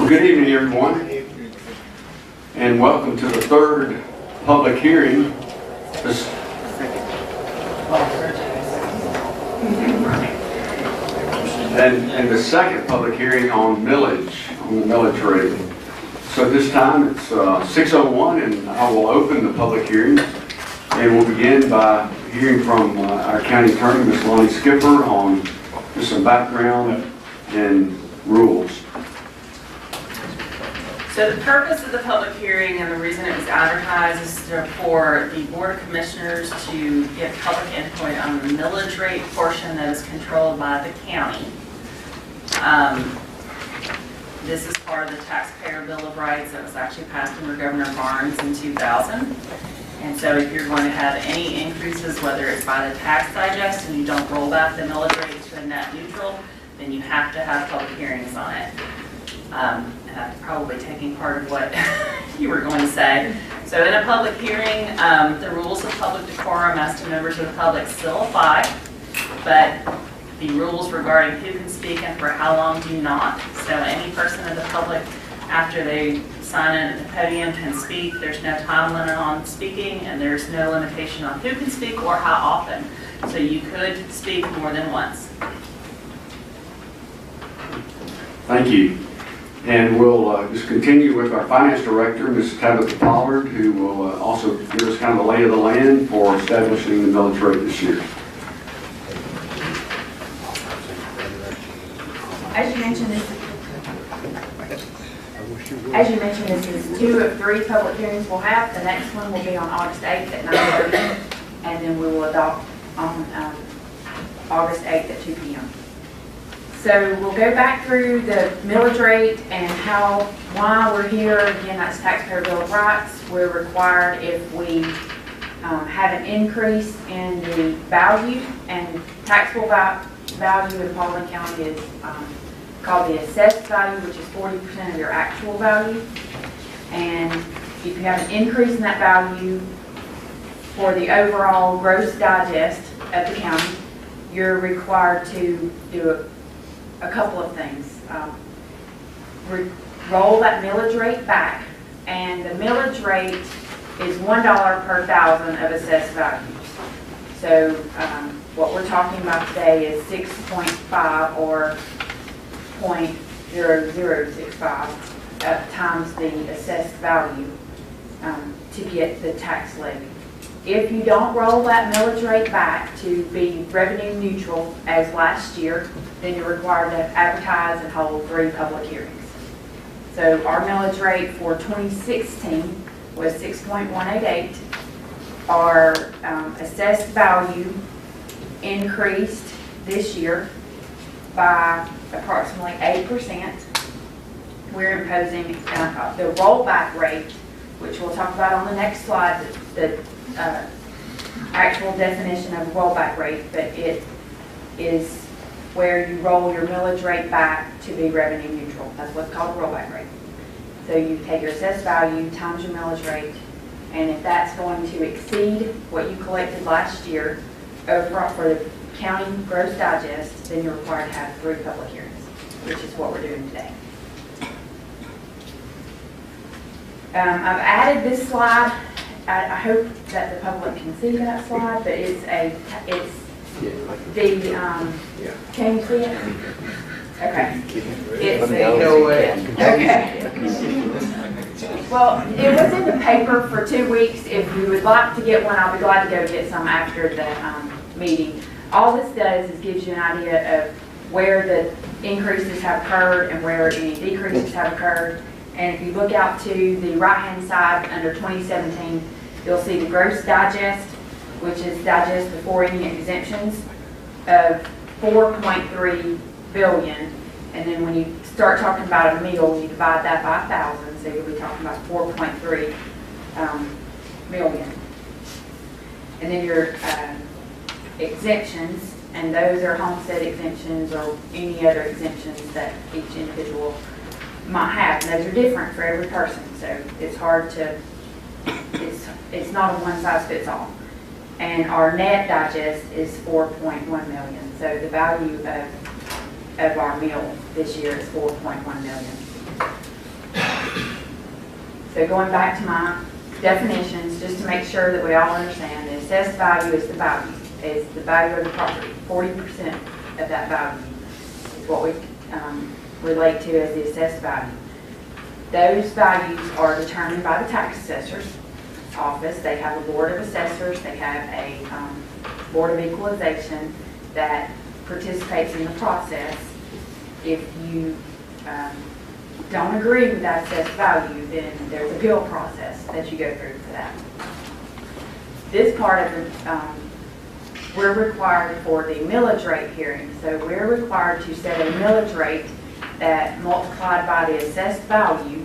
Well, good evening, everyone, and welcome to the third public hearing. And the second public hearing on millage, on the millage rate. So this time it's 6:01, and I will open the public hearing, and we'll begin by hearing from our county attorney, Ms. Lonnie Skipper, on just some background and rules. So the purpose of the public hearing and the reason it was advertised is for the Board of Commissioners to give public input on the millage rate portion that is controlled by the county. This is part of the Taxpayer Bill of Rights that was actually passed under Governor Barnes in 2000. And so if you're going to have any increases, whether it's by the tax digest and you don't roll back the millage rate to a net neutral, then you have to have public hearings on it. I'm probably taking part of what you were going to say. So in a public hearing, the rules of public decorum as to members of the public still apply, but the rules regarding who can speak and for how long do not. So any person in the public, after they sign in at the podium, can speak. There's no time limit on speaking, and there's no limitation on who can speak or how often. So you could speak more than once. Thank you. And we'll just continue with our finance director, Ms. Tabitha Pollard, who will also give us kind of a lay of the land for establishing the millage rate this year. As you mentioned, this is 2 of 3 public hearings we'll have. The next one will be on August 8th at 9:30, and then we will adopt on August 8th at 2 p.m. So we'll go back through the millage rate and why we're here. Again, that's Taxpayer Bill of Rights. We're required if we have an increase in the value, and taxable value in Paulding County is called the assessed value, which is 40% of your actual value. And if you have an increase in that value for the overall gross digest of the county, you're required to do a couple of things. Roll that millage rate back, and the millage rate is $1 per thousand of assessed values. So what we're talking about today is 6.5 or 0.0065 times the assessed value to get the tax levy. If you don't roll that millage rate back to be revenue neutral as last year, then you're required to advertise and hold 3 public hearings. So our millage rate for 2016 was 6.188. Our assessed value increased this year by approximately 8%. We're imposing the rollback rate, which we'll talk about on the next slide, the actual definition of rollback rate, but it is where you roll your millage rate back to be revenue neutral. That's what's called a rollback rate. So you take your assessed value times your millage rate, and if that's going to exceed what you collected last year overall for the county gross digest, then you're required to have 3 public hearings, which is what we're doing today. I've added this slide. I hope that the public can see that slide, but can you see it? Okay. Okay. Well, it was in the paper for 2 weeks. If you would like to get one, I'll be glad to go get some after the meeting. All this does is gives you an idea of where the increases have occurred and where any decreases have occurred. And if you look out to the right-hand side under 2017, you'll see the gross digest, which is digest before any exemptions, of 4.3 billion. And then when you start talking about a meal, you divide that by 1,000, so you'll be talking about 4.3 million. And then your exemptions, and those are homestead exemptions or any other exemptions that each individual might have. And those are different for every person, so it's hard to, it's not a one-size-fits-all. And our net digest is 4.1 million. So the value of our meal this year is 4.1 million. So going back to my definitions, just to make sure that we all understand, the assessed value is the value of the property. 40% of that value is what we relate to as the assessed value. Those values are determined by the tax assessor's office. They have a board of assessors. They have a board of equalization that participates in the process. If you don't agree with that assessed value, then there's an appeal process that you go through for that. This part of the, we're required for the millage rate hearing. So we're required to set a millage rate that multiplied by the assessed value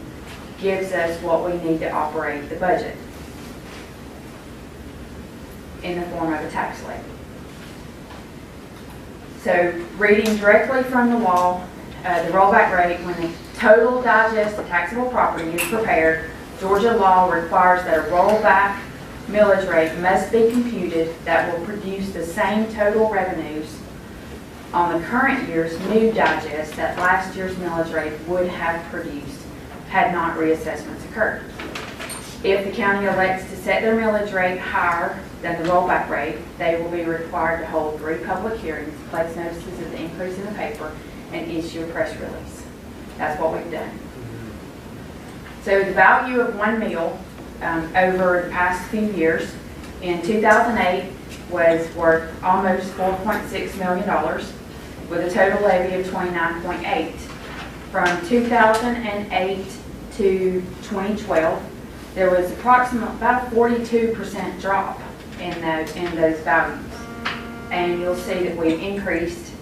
gives us what we need to operate the budget in the form of a tax levy. So reading directly from the law, the rollback rate, when the total digest of taxable property is prepared, Georgia law requires that a rollback millage rate must be computed that will produce the same total revenues on the current year's new digest that last year's millage rate would have produced had not reassessments occurred. If the county elects to set their millage rate higher than the rollback rate, they will be required to hold 3 public hearings, place notices of the increase in the paper, and issue a press release. That's what we've done. So the value of one mill over the past few years, in 2008 was worth almost $4.6 million with a total levy of 29.8. From 2008 to 2012, there was approximately about a 42% drop in those values. And you'll see that we've increased,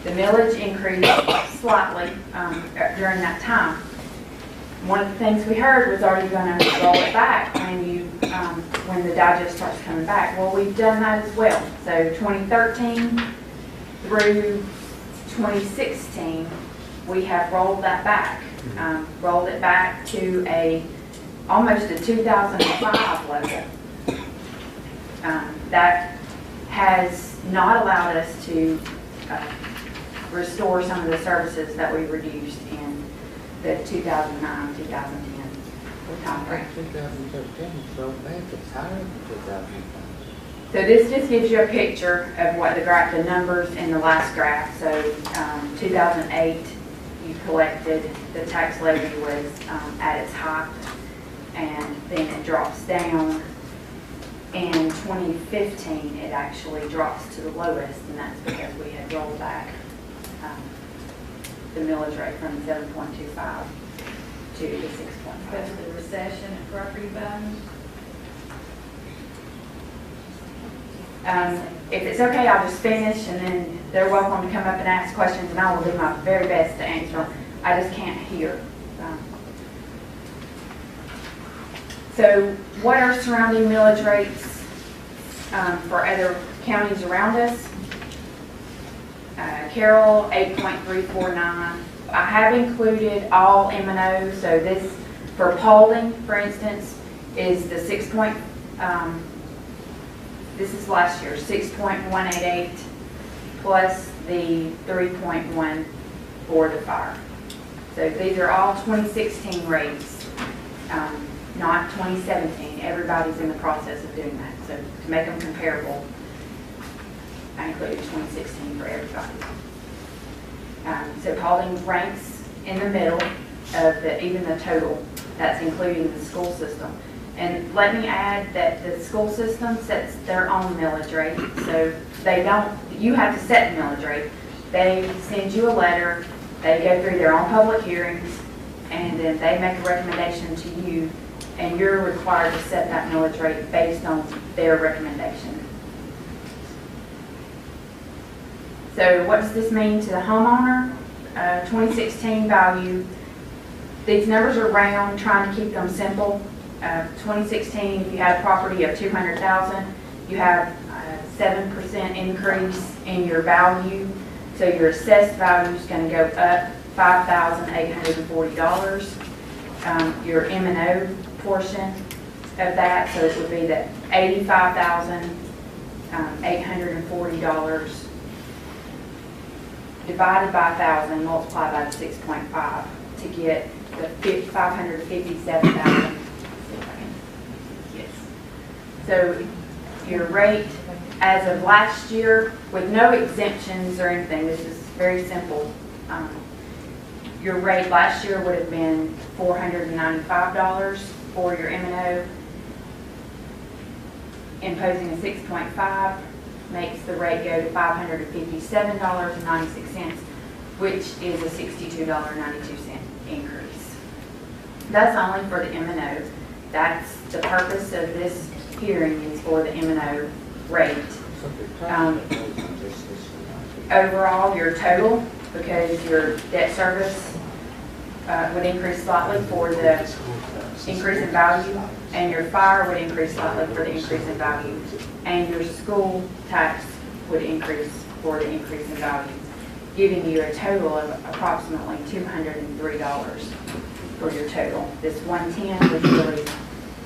the millage increased slightly during that time. One of the things we heard was, are you going to roll it back when the digest starts coming back? Well, we've done that as well. So 2013 through 2016, we have rolled that back. Rolled it back to almost a 2005 level. That has not allowed us to restore some of the services that we reduced in the 2009, 2010 time frame. 2013, so bad, it's higher than 2005. So this just gives you a picture of what the numbers in the last graph. So 2008, you collected, the tax levy was at its height, and then it drops down. In 2015, it actually drops to the lowest, and that's because we had rolled back the millage rate from 7.25 to the 6.5. Because of the recession and property values? If it's okay, I'll just finish, and then they're welcome to come up and ask questions, and I will do my very best to answer them. I just can't hear. So what are surrounding millage rates for other counties around us? Carroll, 8.349. I have included all M&Os, so this, for Paulding, for instance, is the this is last year, 6.188 plus the 3.1 for the fire. So these are all 2016 rates, not 2017. Everybody's in the process of doing that. So to make them comparable, I included 2016 for everybody. So Paulding ranks in the middle of even the total. That's including the school system. And let me add that the school system sets their own millage rate. So they don't, you have to set the millage rate. They send you a letter, they go through their own public hearings, and then they make a recommendation to you, and you're required to set that millage rate based on their recommendation. So what does this mean to the homeowner? 2016 value. These numbers are round, trying to keep them simple. 2016, if you had a property of $200,000, you have a 7% increase in your value. So your assessed value is going to go up $5,840. Your M&O portion of that, so it would be the $85,840 divided by 1,000, multiplied by the 6.5 to get the $557,000 So your rate as of last year, with no exemptions or anything, this is very simple. Your rate last year would have been $495 for your M&O. Imposing a 6.5 makes the rate go to $557.96, which is a $62.92 increase. That's only for the M&O. That's the purpose of this hearing, is for the M&O rate. Overall, your total, because your debt service would increase slightly for the increase in value, and your fire would increase slightly for the increase in value, and your school tax would increase for the increase in value, giving you a total of approximately $203 for your total. This 110 was really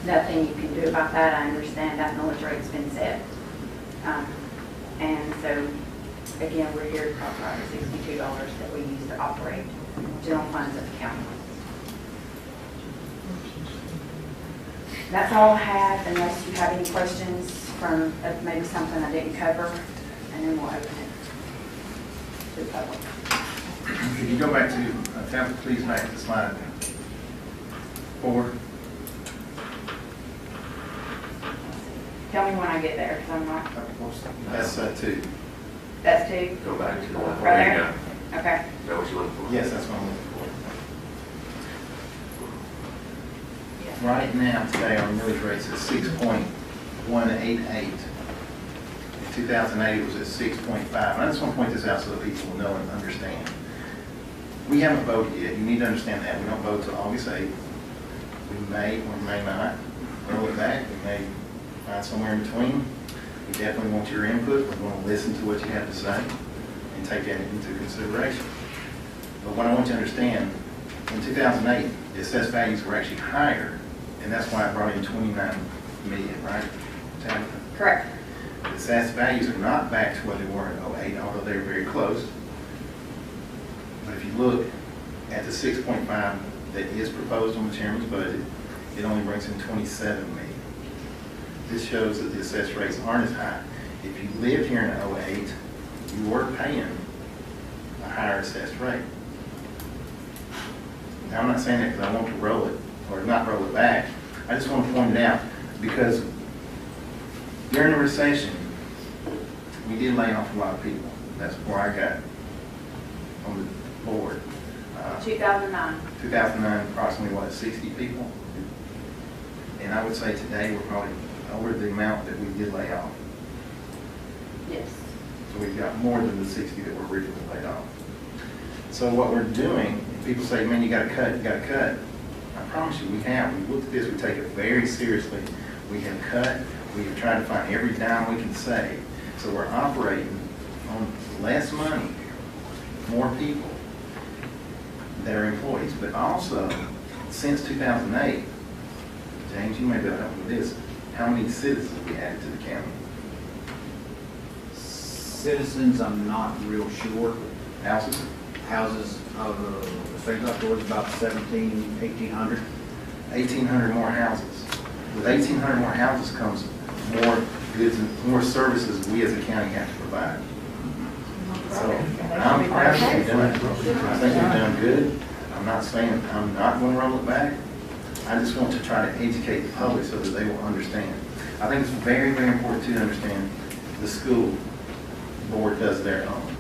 nothing you can do about that. I understand that millage rate's been set. And so, again, we're here to talk about the $62 that we use to operate general funds of the county. That's all I have, unless you have any questions from maybe something I didn't cover, and then we'll open it to the public. If you go back to, please back to slide 4. Tell me when I get there, because I'm not, That's 2. that's 2? Go back to that. Right there? Okay. Is that what you're looking for? Yes, that's what I'm looking for. Right now, today, our millage rate's at 6.188. In 2008, it was at 6.5. And I just want to point this out so that people will know and understand. We haven't voted yet. You need to understand that. We don't vote till August 8th. We may or may not roll it back. We may find somewhere in between. We definitely want your input. We're going to listen to what you have to say and take that into consideration. But what I want you to understand, in 2008, the assessed values were actually higher, and that's why I brought in 29 million, right, Tabitha? Correct. The assessed values are not back to what they were in 08, although they were very close. But if you look at the 6.5 that is proposed on the chairman's budget, it only brings in 27 million. This shows that the assessed rates aren't as high. If you lived here in 08, you were paying a higher assessed rate. Now, I'm not saying that because I want to roll it, or not roll it back. I just want to point it out, because during the recession, we did lay off a lot of people. That's where I got on the board. 2009. 2009, approximately, what, 60 people? And I would say today we're probably over the amount that we did lay off. Yes. So we've got more than the 60 that were originally laid off. So what we're doing, if people say, man, you got to cut, you got to cut. I promise you, we have. We looked at this, we take it very seriously. We have cut, we have tried to find every dime we can save. So we're operating on less money, more people that are employees. But also, since 2008, James, you may be able to help with this, how many citizens we added to the county? Citizens, I'm not real sure. Houses? Houses, things up towards about 1,800. 1,800 more houses. With 1,800 more houses comes more goods and more services we as a county have to provide. So I'm proud of what we've done. I think we've done good. I'm not saying I'm not going to roll it back. I just want to try to educate the public so that they will understand. I think it's very, very important to understand the school board does their own.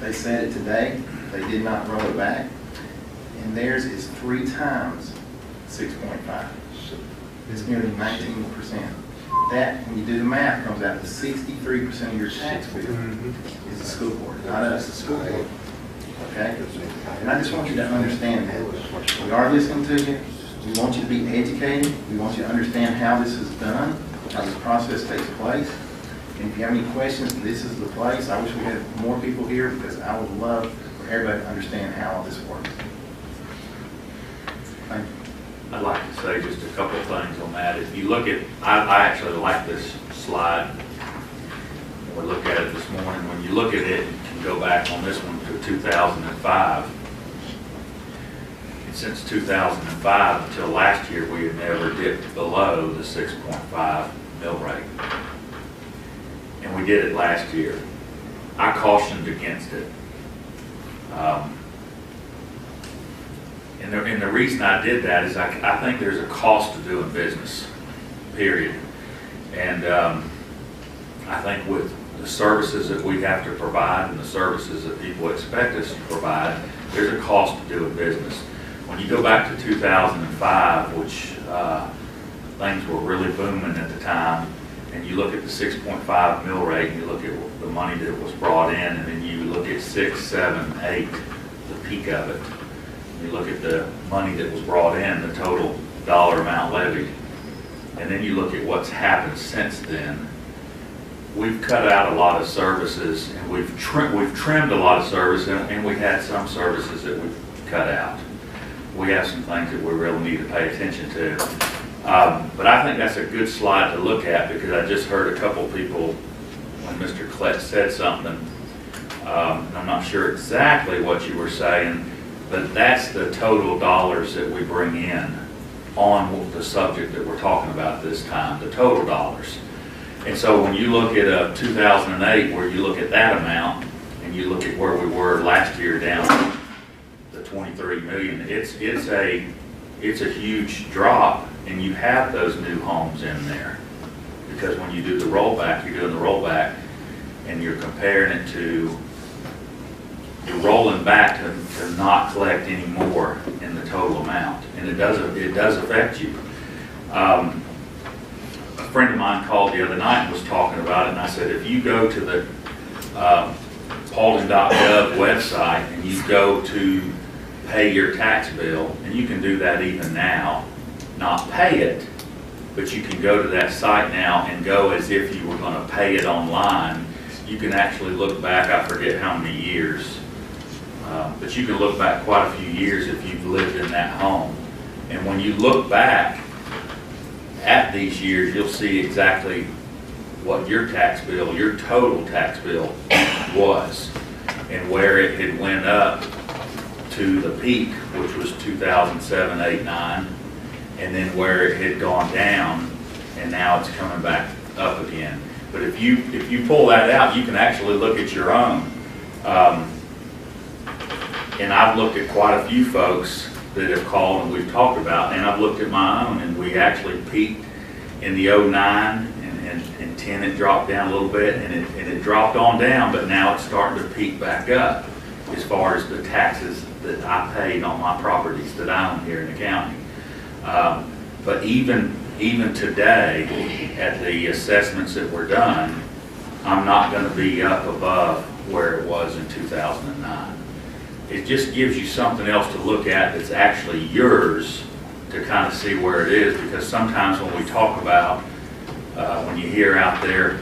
They said it today. They did not roll it back. And theirs is 3 times 6.5. It's nearly 19%. That, when you do the math, comes out to 63% of your tax bill is the school board, not us, the school board. Okay? And I just want you to understand that. We are listening to you. We want you to be educated. We want you to understand how this is done, how this process takes place. And if you have any questions, this is the place. I wish we had more people here because I would love for everybody to understand how all this works. Thank you. I'd like to say just a couple of things on that. If you look at, I actually like this slide. We looked at it this morning. When you look at it, you can go back on this one to 2005. And since 2005 until last year, we had never dipped below the 6.5 mill rate. And we did it last year. I cautioned against it. And the reason I did that is I think there's a cost to doing business, period. And I think with the services that we have to provide and the services that people expect us to provide, there's a cost to doing business. When you go back to 2005, which things were really booming at the time, and you look at the 6.5 mill rate, and you look at the money that was brought in, and then you look at 6, 7, 8, the peak of it. You look at the money that was brought in, the total dollar amount levied, and then you look at what's happened since then. We've cut out a lot of services, and we've trimmed a lot of services, and we've had some services that we've cut out. We have some things that we really need to pay attention to. But I think that's a good slide to look at, because I just heard a couple people, when Mr. Klett said something, and I'm not sure exactly what you were saying, but that's the total dollars that we bring in on the subject that we're talking about this time, the total dollars. And so when you look at 2008, where you look at that amount, and you look at where we were last year down to 23 million, it's a huge drop, and you have those new homes in there. Because when you do the rollback, you're doing the rollback, and you're comparing it to, you're rolling back to not collect any more in the total amount, and it does affect you. A friend of mine called the other night and was talking about it, and I said, if you go to the Paulding.gov website and you go to pay your tax bill, and you can do that even now, not pay it, but you can go to that site now and go as if you were going to pay it online. You can actually look back, I forget how many years, but you can look back quite a few years if you've lived in that home. And when you look back at these years, you'll see exactly what your tax bill, your total tax bill was, and where it had went up to the peak, which was 2007, 8, 9, and then where it had gone down, and now it's coming back up again. But if you pull that out, you can actually look at your own. And I've looked at quite a few folks that have called and we've talked about, and I've looked at my own, and we actually peaked in the 09 and 10. It dropped down a little bit, and it dropped on down, but now it's starting to peak back up as far as the taxes that I paid on my properties that I own here in the county. But even today, at the assessments that were done, I'm not going to be up above where it was in 2009. It just gives you something else to look at that's actually yours, to kind of see where it is, because sometimes when we talk about, when you hear out there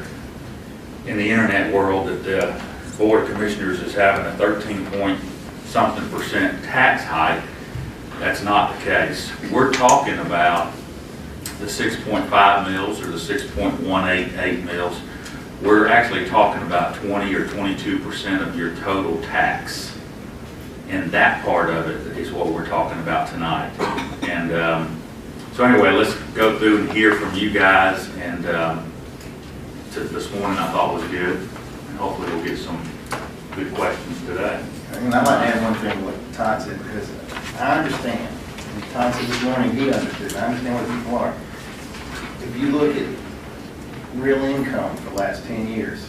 in the internet world that the Board of Commissioners is having a 13-point-something% tax hike, that's not the case. We're talking about the 6.5 mils or the 6.188 mils. We're actually talking about 20 or 22% of your total tax. And that part of it is what we're talking about tonight. And so anyway, let's go through and hear from you guys. And this morning I thought was good. And hopefully we'll get some good questions today. And I'd like to add one thing what Todd said, because I understand. And Todd said this morning he understood. I understand what people are. If you look at real income for the last 10 years,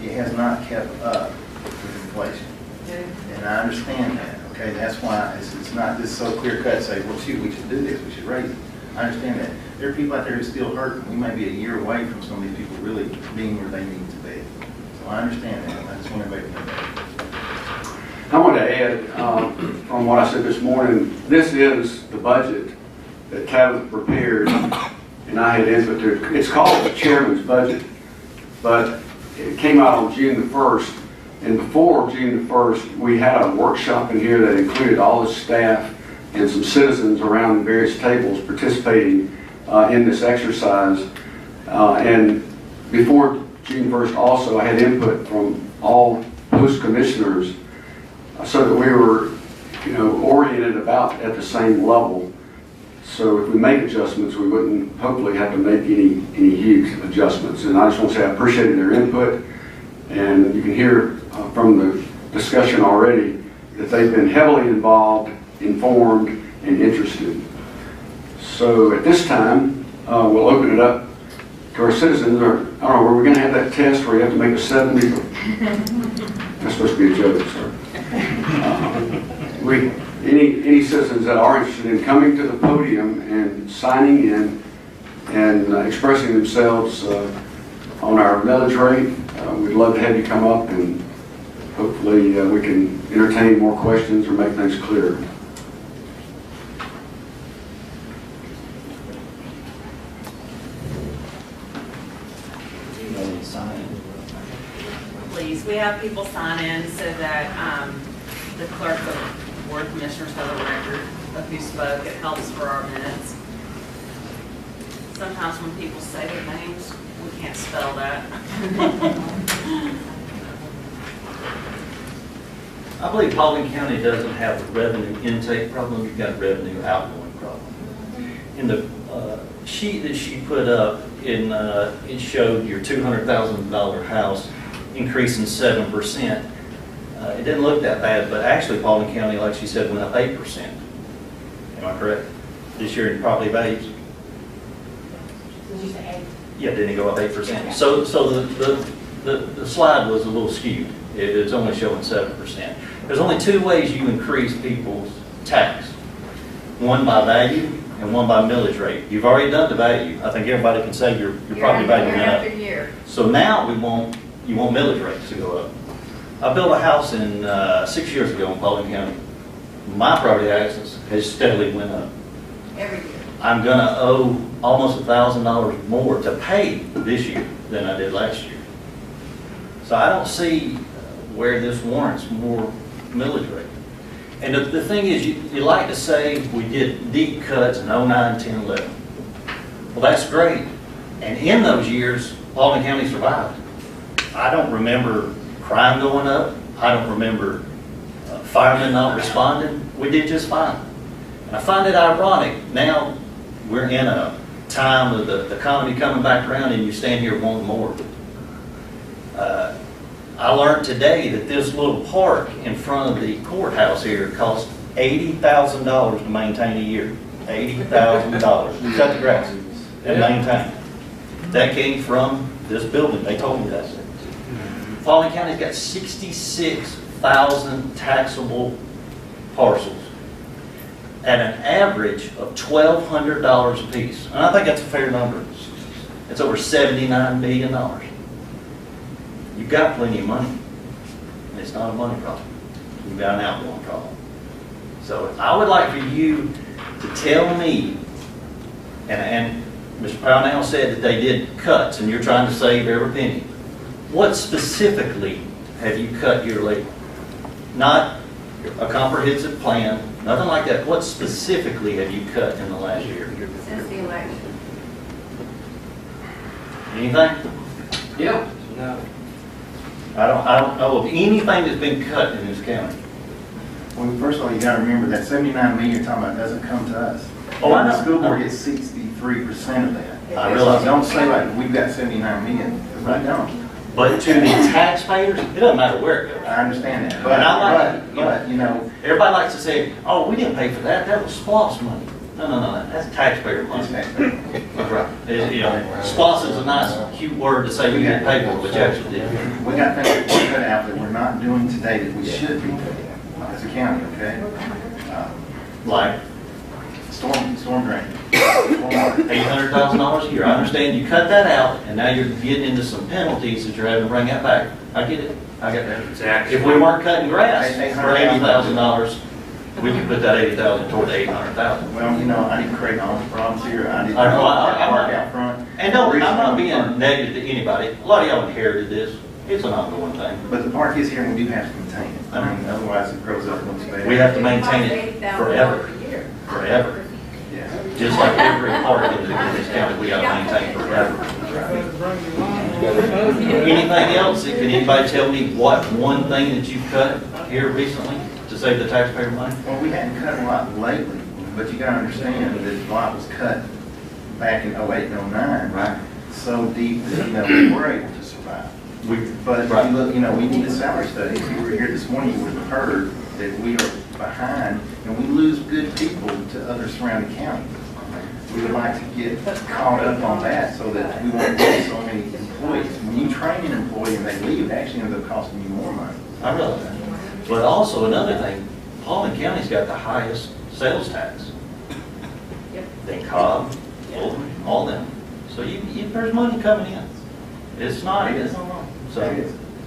it has not kept up with inflation. And I understand that, okay? That's why it's not just so clear cut to say, well, shoot, we should do this, we should raise it. I understand that. There are people out there who still hurt. We may be a year away from some of these people really being where they need to be. So I understand that. I just want everybody to know that. I want to add, from what I said this morning, this is the budget that Tabitha prepared, and I had input to it. It's called the chairman's budget, but it came out on June the 1st. And before June the 1st, we had a workshop in here that included all the staff and some citizens around the various tables participating in this exercise. And before June 1st also, I had input from all post commissioners so that we were, oriented about at the same level. So if we make adjustments, we wouldn't hopefully have to make any huge adjustments. And I just want to say I appreciated their input, and you can hear from the discussion already that they've been heavily involved, informed, and interested. So at this time, we'll open it up to our citizens. Or, I don't know, were we going to have that test where you have to make a 70? That's supposed to be a joke, sir. Any citizens that are interested in coming to the podium and signing in and expressing themselves on our millage rate, we'd love to have you come up, and hopefully we can entertain more questions or make things clearer. Please, we have people sign in so that the clerk of board commissioners have a record of who spoke. It helps for our minutes. Sometimes when people say their names, we can't spell that. I believe Paulding County doesn't have a revenue intake problem, you've got a revenue outgoing problem. In the sheet that she put up, it showed your $200,000 house increasing 7%. It didn't look that bad, but actually Paulding County, like she said, went up 8%. Am I correct? This year in property values? Did you say 8? Yeah, didn't it go up 8%? So the slide was a little skewed. It's only showing 7%. There's only two ways you increase people's tax. One by value and one by millage rate. You've already done the value. I think everybody can say your property value went up. Year after year. So now you want millage rates to go up. I built a house 6 years ago in Paulding County. My property taxes has steadily went up. Every year. I'm gonna owe almost $1,000 more to pay this year than I did last year. So I don't see where this warrants more millage rate. And the thing is, you like to say we did deep cuts in 09, 10, 11. Well, that's great. And in those years, Paulding County survived. I don't remember crime going up. I don't remember firemen not responding. We did just fine. And I find it ironic. Now we're in a time of the economy coming back around and you stand here wanting more. I learned today that this little park in front of the courthouse here costs $80,000 to maintain a year. $80,000. Cut the grass and maintain. That came from this building. They told me that. Paulding County's got 66,000 taxable parcels at an average of $1,200 a piece. And I think that's a fair number. It's over $79 billion. You've got plenty of money. And it's not a money problem. You've got an outgoing problem. So I would like for you to tell me, and Mr. Pownell said that they did cuts and you're trying to save every penny. What specifically have you cut yearly? Not a comprehensive plan, nothing like that. What specifically have you cut in the last year? Since the election. Anything? Yeah. No. I don't know of anything that's been cut in this county. Well, first of all, you gotta remember that 79 million you're talking about doesn't come to us. Oh, I know. The school board gets 63% of that. I realize. So don't say like, we've got 79 million, because we don't. But to the taxpayers, it doesn't matter where it goes. I understand that, And I like it, but, you know, Everybody likes to say, oh, we didn't pay for that, that was SPOS money. No, that's taxpayer money. it's taxpayer. That's right. SPOS is a nice, cute word to say we didn't pay for it, but you actually did. We got things that we're cut out that we're not doing today that we should be doing as a county, okay? Like Storm drain. $800,000 a year. I understand you cut that out, and now you're getting into some penalties that you're having to bring that back. I get it. I get that. Exactly. If we weren't cutting grass for $80,000, we could put that $80,000 toward the $800,000. Well, you know, I didn't create my own problems here. I didn't I know, park out front. And don't, I'm not being negative to anybody. A lot of y'all inherited this. It's an ongoing thing. But the park is here and we do have to maintain it. I mean, otherwise it grows up and looks bad. We have to maintain it forever. Forever. Yeah. Just like every park in this county, we gotta maintain forever. Anything else? Can anybody tell me what one thing that you've cut here recently to save the taxpayer money? Well, we hadn't cut a lot lately. But you gotta understand that the lot was cut back in '08 and '09. Right. So deep that, we were able to survive. But if you look, we need a salary study. If you were here this morning, you would have heard that we are behind and we lose good people to other surrounding counties. We would like to get caught up on that so that we won't lose so many employees. When you train an employee and they leave, it actually ends up costing you more money. I realize that. But also another thing, Paulding County's got the highest sales tax. Than Cobb, Fulton, all them. So there's money coming in. It's not, so,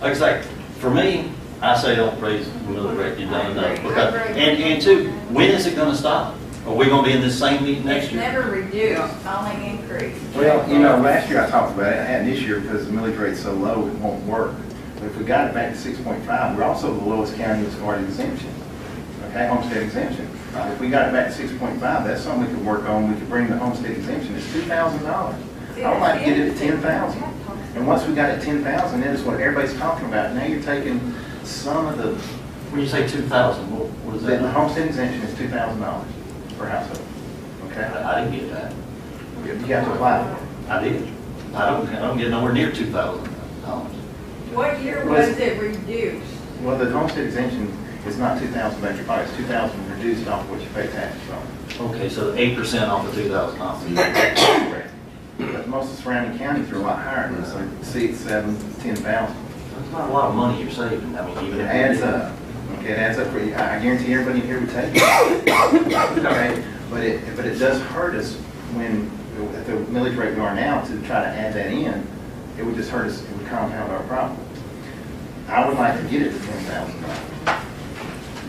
like I say, for me, I say don't raise the millage rate, you're done enough. Because, and two, when is it gonna stop? Are we gonna be in this same meeting next It's year? never reduced, only increased. Well, last year I talked about it, and this year, because the millage rate's so low, it won't work. But if we got it back to 6.5, we're also the lowest county as far as exemption, okay, homestead exemption. If we got it back to 6.5, that's something we could work on. We could bring the homestead exemption. It's $2,000. I would like to get it at 10,000. And once we got it at 10,000, then it's what everybody's talking about. Now you're taking some of the, When you say 2,000, what is the that? homestead exemption is $2,000 per household, okay? I didn't get that. You have to apply for it. I did. I don't get nowhere near $2,000. What year was it reduced? Well, the homestead exemption is not 2,000 back your pocket, it's 2,000 reduced off what you pay taxes on. Okay, so 8% off of $2,000. Correct. But most of the surrounding counties are a lot higher than this, like 6, 7, 10,000. That's not a lot of money you're saving. I mean, even It if adds up. Okay, it adds up for you. I guarantee everybody here would take it. Okay, but it does hurt us when, at the millage rate we are now, to try to add that in, it would just hurt us, it would compound our problem. I would like to get it to $10,000.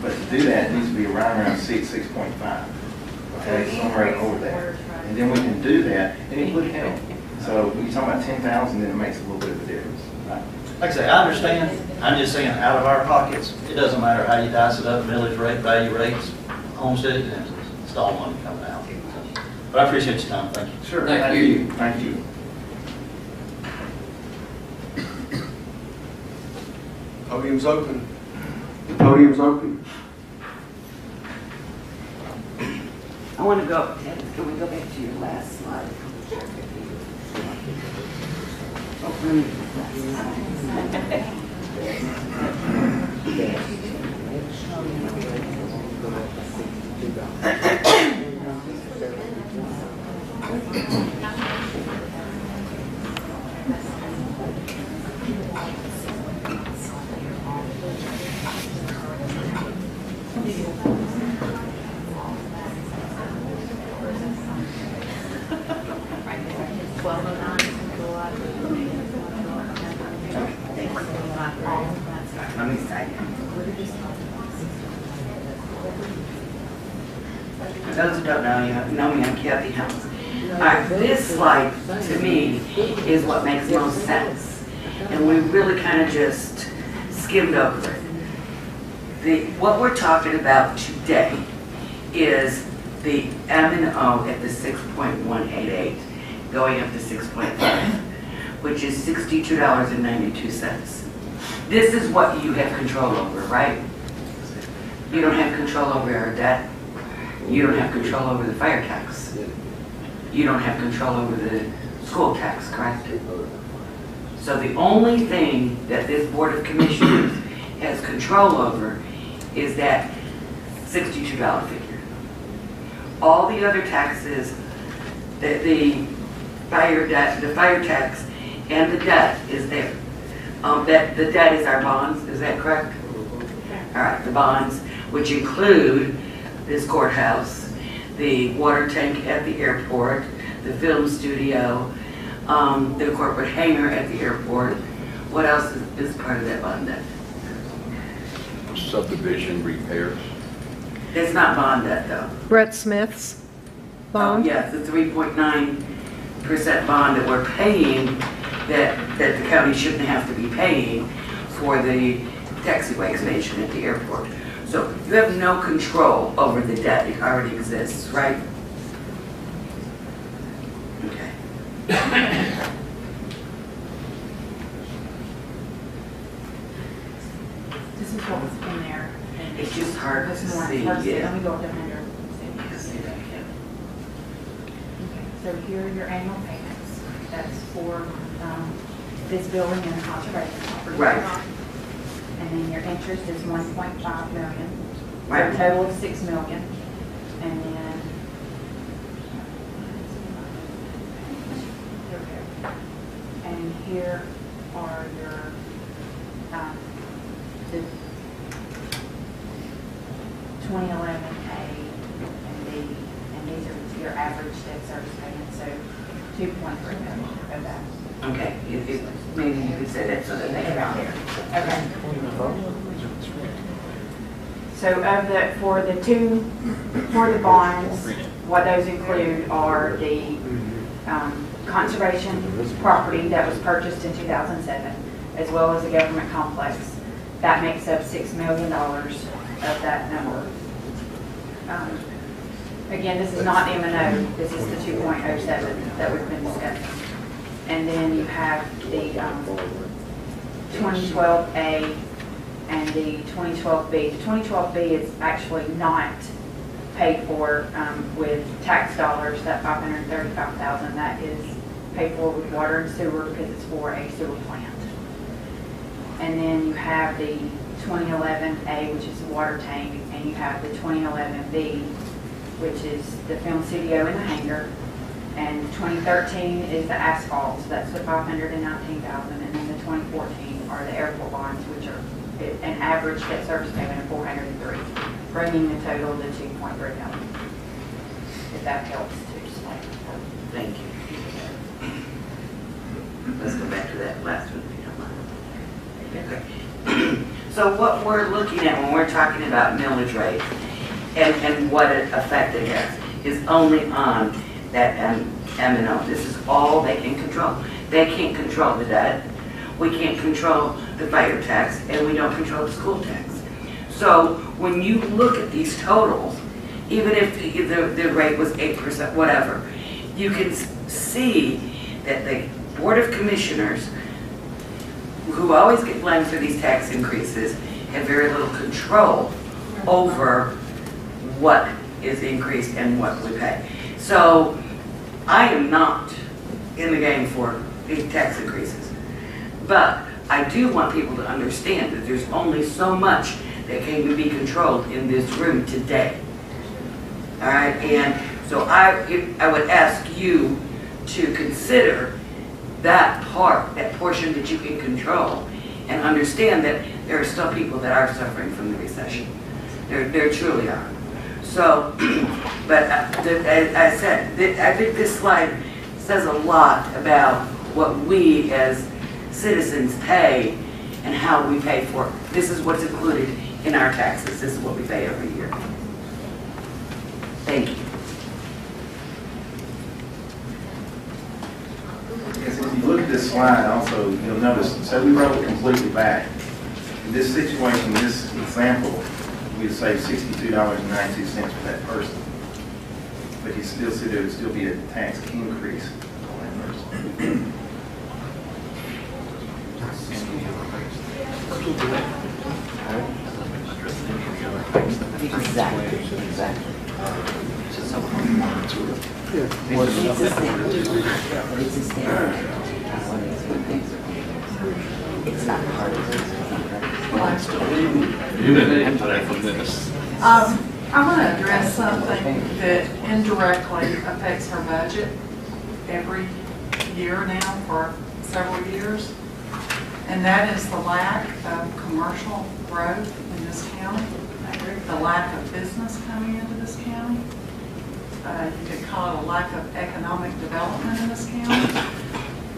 But to do that, it needs to be around 6.5. Okay, somewhere over there. And then we can do that, and it would help. So when you're talking about 10,000, then it makes a little bit of a difference. Right? Like I say, I understand. I'm just saying, out of our pockets, it doesn't matter how you dice it up, millage rate, value rates, homestead exemptions. It's all money coming out. But I appreciate your time. Thank you. Sure. Thank you. Thank you. Podium's open. The podium's open. I want to go, can we go back to your last slide? For those who don't know, you know me, I'm Kathy Helms. All right, this slide, to me, is what makes most sense. And we really kind of just skimmed over it. What we're talking about today is the M&O at the 6.188 going up to 6.5, which is $62.92. This is what you have control over, right? You don't have control over our debt. You don't have control over the fire tax. You don't have control over the school tax, correct? So the only thing that this Board of Commissioners has control over is that $62 figure. All the other taxes, the fire tax and the debt is there. The debt is our bonds, is that correct? All right, the bonds, which include this courthouse, the water tank at the airport, the film studio, the corporate hangar at the airport. What else is part of that bond debt? Subdivision repairs. It's not bond debt though. Brett Smith's bond? Yes, the 3.9% bond that we're paying that the county shouldn't have to be paying for the taxiway expansion at the airport. So you have no control over the debt. It already exists, right? Okay. This is what was in there. It's just hard to It's more see, hard to see. yeah. Let me go down here. So here are your annual payments. That's for this building and the conservation property. Right. And then your interest is 1.5 million. So Right. a total of 6 million. And then and here are your the 2011A and B, and these are your average debt service payments, so 2.3 million of that. Okay, maybe you could say that so that they can out here. Okay. So for the bonds, what those include are the conservation property that was purchased in 2007, as well as the government complex. That makes up $6 million of that number. Again, this is not M&O, this is the 2.07 that we've been discussing. And then you have the 2012A and the 2012B. The 2012B is actually not paid for with tax dollars, that $535,000. That is paid for with water and sewer because it's for a sewer plant. And then you have the 2011A, which is the water tank, and you have the 2011B, which is the film studio and the hangar. And 2013 is the asphalt, so that's the $519,000, and then the 2014 are the airport bonds, which are an average debt service payment of $403, bringing the total to $2.3 million. If that helps to explain. Thank you. Let's go back to that last one, if you don't mind. Okay. So what we're looking at when we're talking about millage rate and what effect it has is only on that M&O. This is all they can control. They can't control the debt. We can't control the fire tax, and we don't control the school tax. So when you look at these totals, even if the rate was 8%, whatever, you can see that the Board of Commissioners, who always get blamed for these tax increases, have very little control over what is increased and what we pay. So I am not in the game for big tax increases, but I do want people to understand that there's only so much that can be controlled in this room today. All right, and so I would ask you to consider that part, that portion that you can control, and understand that there are still people that are suffering from the recession. There truly are. So, but as I said, I think this slide says a lot about what we as citizens pay and how we pay for it. This is what's included in our taxes. This is what we pay every year. Thank you. Because if you look at this slide also, you'll notice, so we roll it completely back. In this situation, this example, we'd save $62.92 for that person. But you still see there would still be a tax increase on that person. Exactly. It's not part of it. I want to address something that indirectly affects her budget every year now for several years, and that is the lack of commercial growth in this county, the lack of business coming into this county. You could call it a lack of economic development in this county.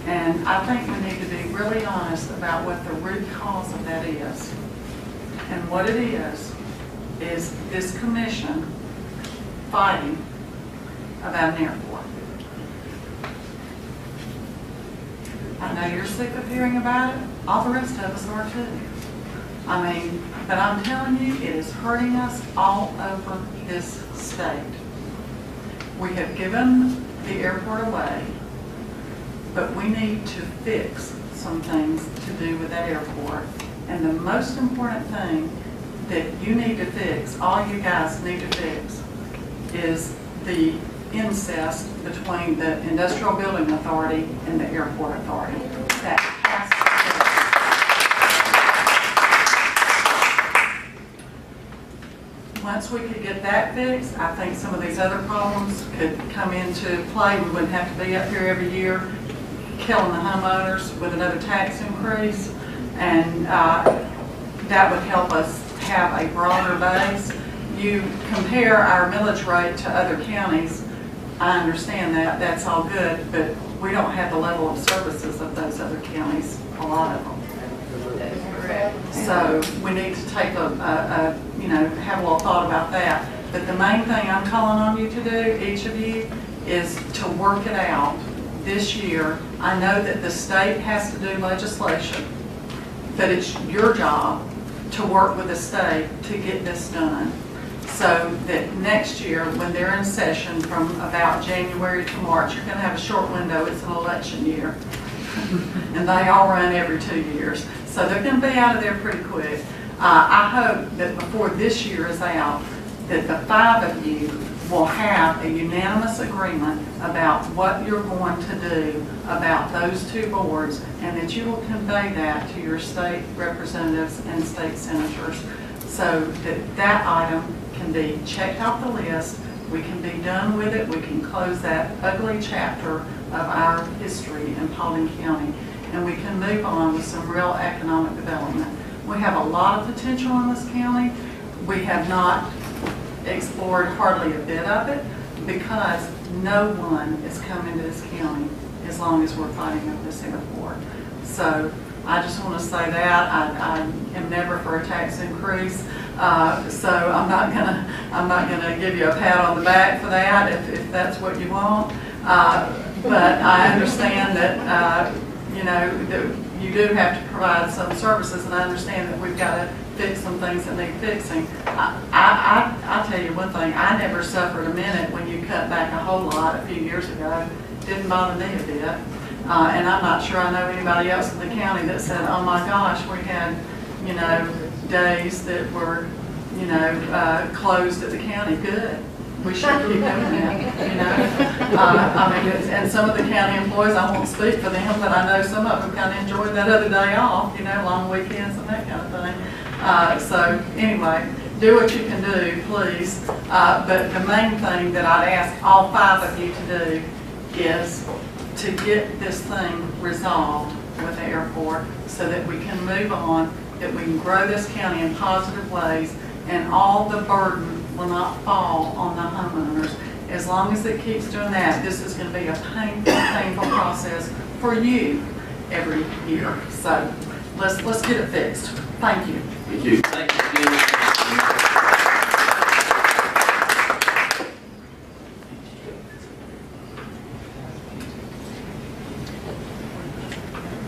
And I think we need to be really honest about what the root cause of that is. And what it is this commission fighting about an airport. I know you're sick of hearing about it. All the rest of us are too. I mean, but I'm telling you, it is hurting us all over this state. We have given the airport away, but we need to fix some things to do with that airport. And the most important thing that you need to fix, all you guys need to fix, is the incest between the Industrial Building Authority and the Airport Authority. That has to be. Once we could get that fixed, I think some of these other problems could come into play. We wouldn't have to be up here every year killing the homeowners with another tax increase, and that would help us have a broader base. You compare our millage rate to other counties, I understand that, that's all good, but we don't have the level of services of those other counties, a lot of them. So we need to take you know, have a little thought about that. But the main thing I'm calling on you to do, each of you, is to work it out this year. I know that the state has to do legislation, but it's your job to work with the state to get this done. So that next year, when they're in session from about January to March, you're going to have a short window. It's an election year. And they all run every 2 years. So they're going to be out of there pretty quick. I hope that before this year is out, that the 5 of you will have a unanimous agreement about what you're going to do about those 2 boards, and that you will convey that to your state representatives and state senators, so that that item can be checked off the list. We can be done with it. We can close that ugly chapter of our history in Paulding County, and we can move on with some real economic development. We have a lot of potential in this county. We have not explored hardly a bit of it because no one is coming to this county as long as we're fighting over this airport. So I just want to say that I am never for a tax increase. So I'm not gonna give you a pat on the back for that if that's what you want. But I understand that you know that you do have to provide some services, and I understand that we've got to fix some things that need fixing. I'll tell you one thing, I never suffered a minute when you cut back a whole lot a few years ago. It didn't bother me a bit. And I'm not sure I know anybody else in the county that said, oh my gosh, we had, you know, days that were, you know, closed at the county. Good. We should keep doing that, you know. I mean, and some of the county employees, I won't speak for them, but I know some of them kind of enjoyed that other day off, you know, long weekends and that kind of thing. So anyway, do what you can do, please. But the main thing that I'd ask all 5 of you to do is to get this thing resolved with the airport so that we can move on, that we can grow this county in positive ways, and all the burden will not fall on the homeowners. As long as it keeps doing that, this is going to be a painful process for you every year. So let's get it fixed. Thank you. Thank you. Thank you.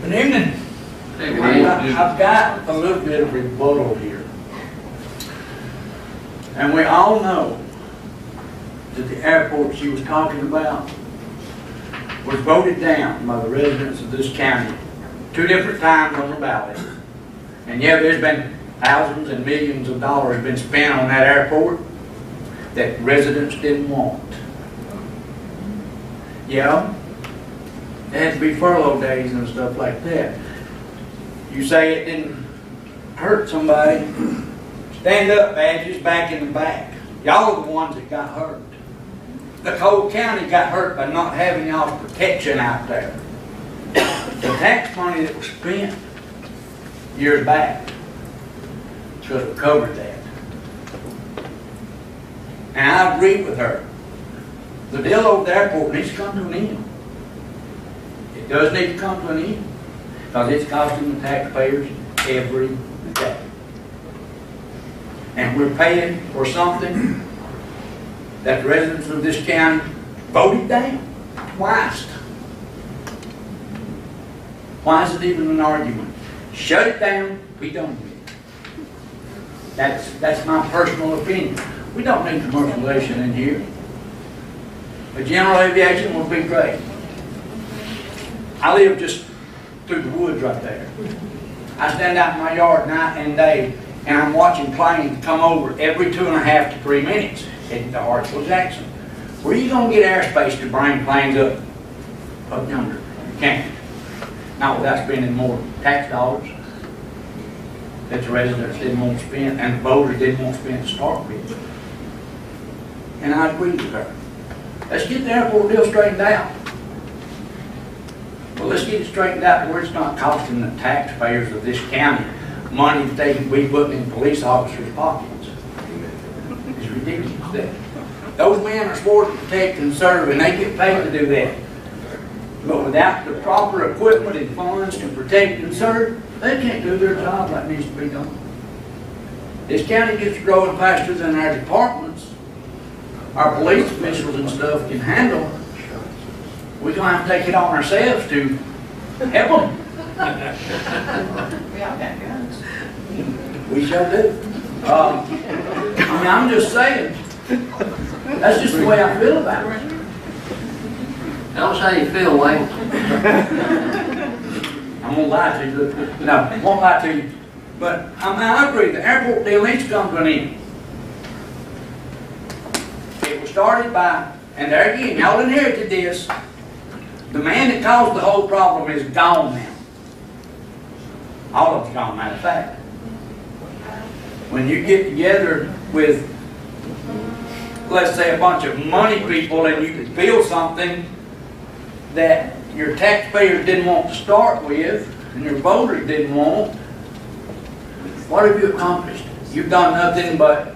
Good evening. I've got a little bit of rebuttal here. And we all know that the airport she was talking about was voted down by the residents of this county 2 different times on the ballot. And yeah, there's been thousands and millions of dollars been spent on that airport that residents didn't want. Yeah, there had to be furlough days and stuff like that. You say it didn't hurt somebody. Stand up, badges, back in the back. Y'all are the ones that got hurt. The whole county got hurt by not having y'all's protection out there. The tax money that was spent years back should have covered that. And I agree with her. The deal over the airport needs to come to an end. It does need to come to an end because it's costing the taxpayers every day. And we're paying for something that the residents of this county voted down twice. Why is it even an argument? Shut it down, be done with it. That's my personal opinion. We don't need commercialization in here. But general aviation would be great. I live just through the woods right there. I stand out in my yard night and day, and I'm watching planes come over every 2.5 to 3 minutes heading to Hartsville, Jackson. Where you gonna get airspace to bring planes up yonder? You can't. Not without spending more tax dollars that the residents didn't want to spend, and the voters didn't want to spend to start with. And I agree with her. Let's get the airport deal straightened out. Well, let's get it straightened out to where it's not costing the taxpayers of this county money that they can be putting in police officers' pockets. It's ridiculous that those men are sworn to protect and serve, and they get paid to do that. But without the proper equipment and funds to protect and serve, they can't do their job like needs to be done. This county gets growing faster than our departments, our police officials and stuff can handle. We're gonna have to take it on ourselves to help them. We all got guns. We shall do. I mean, I'm just saying, that's just the way I feel about it. Tell us how you feel, Wayne. I won't lie to you. No, I won't lie to you. But I agree, the airport deal needs to come to an end. It was started by, and there again, y'all inherited this. The man that caused the whole problem is gone now. All of it's gone, matter of fact. When you get together with, let's say, a bunch of money people and you can build something that your taxpayers didn't want to start with and your voters didn't want, what have you accomplished? You've done nothing but,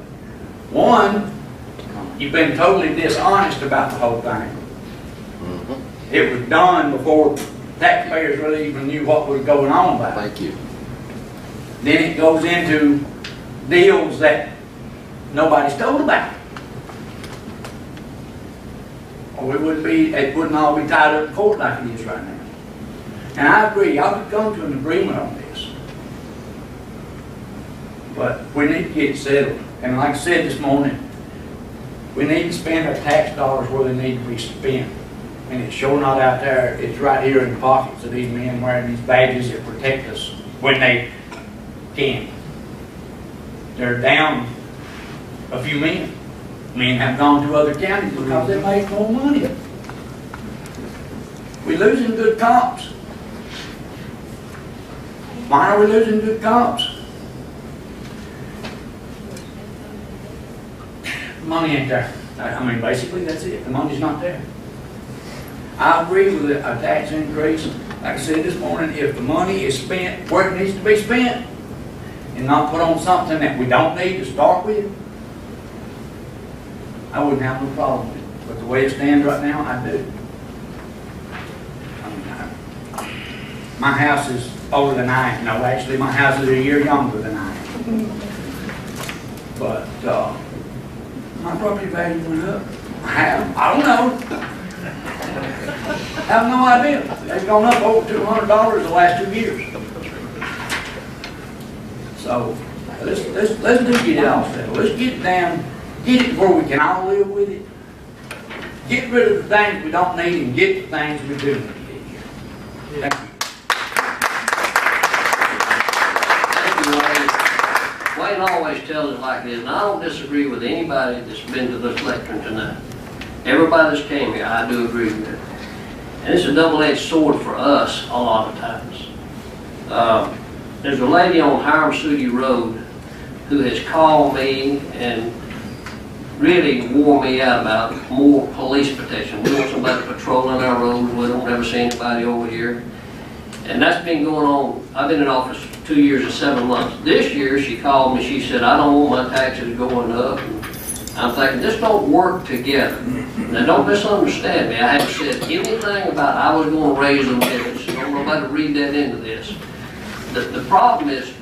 one, you've been totally dishonest about the whole thing. It was done before taxpayers really even knew what was going on about it. Thank you. Then it goes into deals that nobody's told about. Or it wouldn't all be tied up in court like it is right now. And I agree, y'all could come to an agreement on this. But we need to get it settled. And like I said this morning, we need to spend our tax dollars where they need to be spent. And it's sure not out there, it's right here in the pockets of these men wearing these badges that protect us when they can. They're down a few men. Men have gone to other counties because they make more money. We're losing good cops. Why are we losing good cops? Money ain't there. I mean, basically that's it. The money's not there. I agree with a tax increase. Like I said this morning, if the money is spent where it needs to be spent and not put on something that we don't need to start with, I wouldn't have no problem with it. But the way it stands right now, I do. I mean, my house is older than I am. No, actually, my house is a year younger than I am. But my property value went up. I don't know. I have no idea. They've gone up over $200 the last 2 years. So let's do get it all settled. Let's get it down, get it where we can all live with it. Get rid of the things we don't need and get the things we do need. Thank you. Thank you, Wayne. Wayne always tells it like this, and I don't disagree with anybody that's been to this lecture tonight. Everybody that's came here, I do agree with it. And it's a double-edged sword for us a lot of times. There's a lady on Hiram Sooty Road who has called me and really wore me out about more police protection. We want somebody patrolling our roads. We don't ever see anybody over here. And that's been going on. I've been in office 2 years and 7 months. This year she called me, she said, I don't want my taxes going up. And I'm thinking, this don't work together. Now don't misunderstand me. I haven't said anything about I was going to raise them bills. Don't nobody read that into this. The problem is,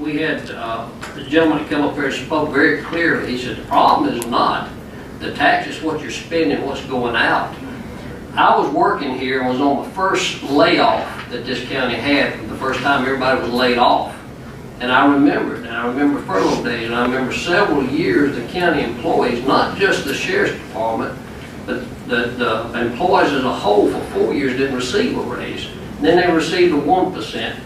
we had the gentleman that came up here and spoke very clearly. He said, the problem is not the tax, is what you're spending, what's going out. I was working here and was on the first layoff that this county had, the first time everybody was laid off. And I remember it, and I remember furlough days, and I remember several years the county employees, not just the sheriff's department, but the employees as a whole for 4 years didn't receive a raise. And then they received a 1%.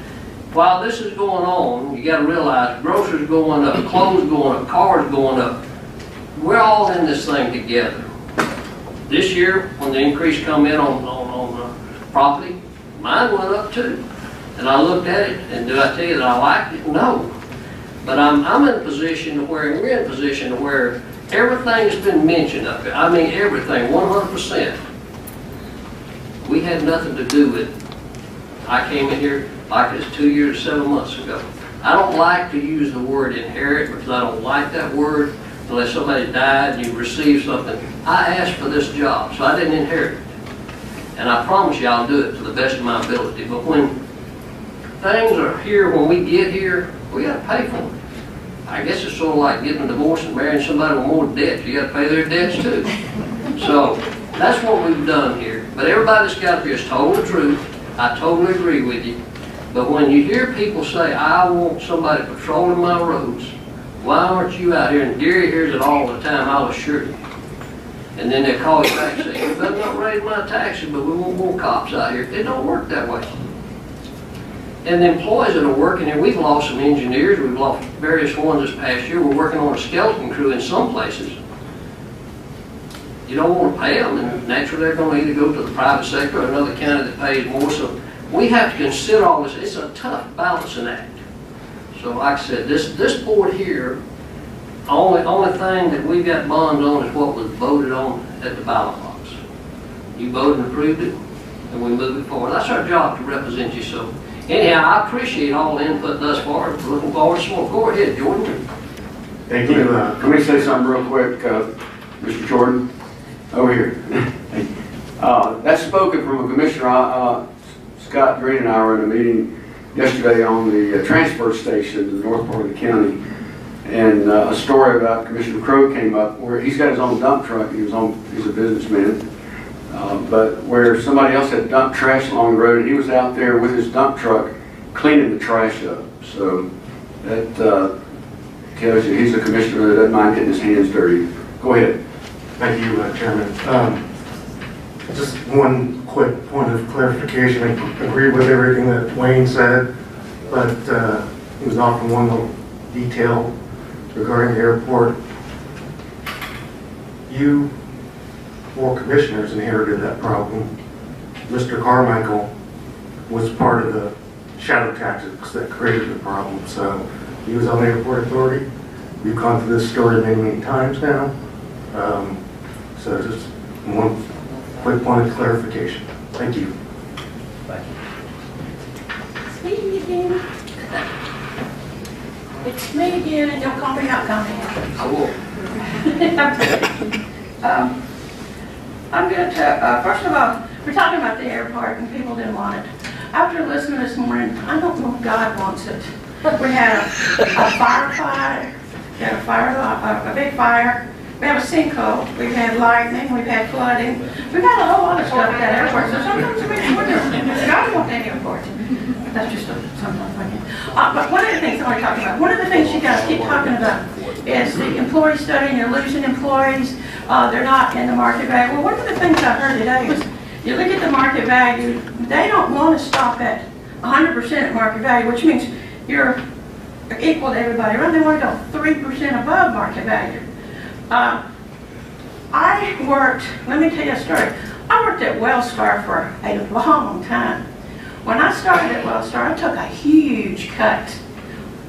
While this is going on, you got to realize groceries going up, clothes going up, cars going up. We're all in this thing together. this year, when the increase come in on property, mine went up too. And I looked at it, and did I tell you that I liked it? No. But I'm in a position where, we're in a position where everything has been mentioned up here. I mean, everything, 100%. We had nothing to do with it. I came in here like this 2 years, 7 months ago. I don't like to use the word inherit because I don't like that word unless somebody died and you received something. I asked for this job, so I didn't inherit it. And I promise you I'll do it to the best of my ability. But when things are here, when we get here, we got to pay for them. I guess it's sort of like getting a divorce and marrying somebody with more debt. You got to pay their debts too. So that's what we've done here. But everybody that's got up here is telling the truth. I totally agree with you. But when you hear people say, I want somebody patrolling my roads, why aren't you out here? And Gary hears it all the time, I'll assure you. And then they call you back and say, you better not raise my taxes, but we want more cops out here. It don't work that way. And the employees that are working here, we've lost some engineers, we've lost various ones this past year. We're working on a skeleton crew in some places. You don't want to pay them, and naturally they're going to either go to the private sector or another county that pays more. So we have to consider all this. It's a tough balancing act. So like I said, this board here, only thing that we got bonds on is what was voted on at the ballot box. You voted and approved it, and we move it forward. That's our job to represent you. So anyhow, I appreciate all the input thus far. Looking forward to some more. Go ahead, Jordan. Thank you. Can we say something real quick, Mr. Jordan? Over here. That's spoken from a commissioner. Scott Green and I were in a meeting yesterday on the transfer station in the north part of the county. And a story about Commissioner Crow came up where he's got his own dump truck. He's a businessman. But where somebody else had dumped trash along the road, and he was out there with his dump truck cleaning the trash up. So that tells you he's a commissioner that doesn't mind getting his hands dirty. Go ahead. Thank you, Chairman. Just one quick point of clarification. I agree with everything that Wayne said, but he was off on one little detail regarding the airport. You, four commissioners, inherited that problem. Mr. Carmichael was part of the shadow tactics that created the problem. So he was on the airport authority. We've gone through this story many, many times now. So just one quick point of clarification. Thank you. Thank you. It's me again. It's me again, and don't call me out, call me out. I will. I'm going to, first of all, we're talking about the airport and people didn't want it. After listening this morning, I don't know if God wants it. We had a firefight, we had a big fire. We have a sinkhole, we've had lightning, we've had flooding. We've got a whole lot of stuff at that airport, so sometimes we wonder, God wants any airport. That's just something I'm thinking. But one of the things I want to talk about, one of the things you guys keep talking about is the employee study, and you're losing employees, they're not in the market value. Well, one of the things I heard today is, you look at the market value, they don't want to stop at 100% at market value, which means you're equal to everybody around. They want to go 3% above market value. I worked, let me tell you a story. I worked at Wellstar for a long time. When I started at Wellstar, I took a huge cut.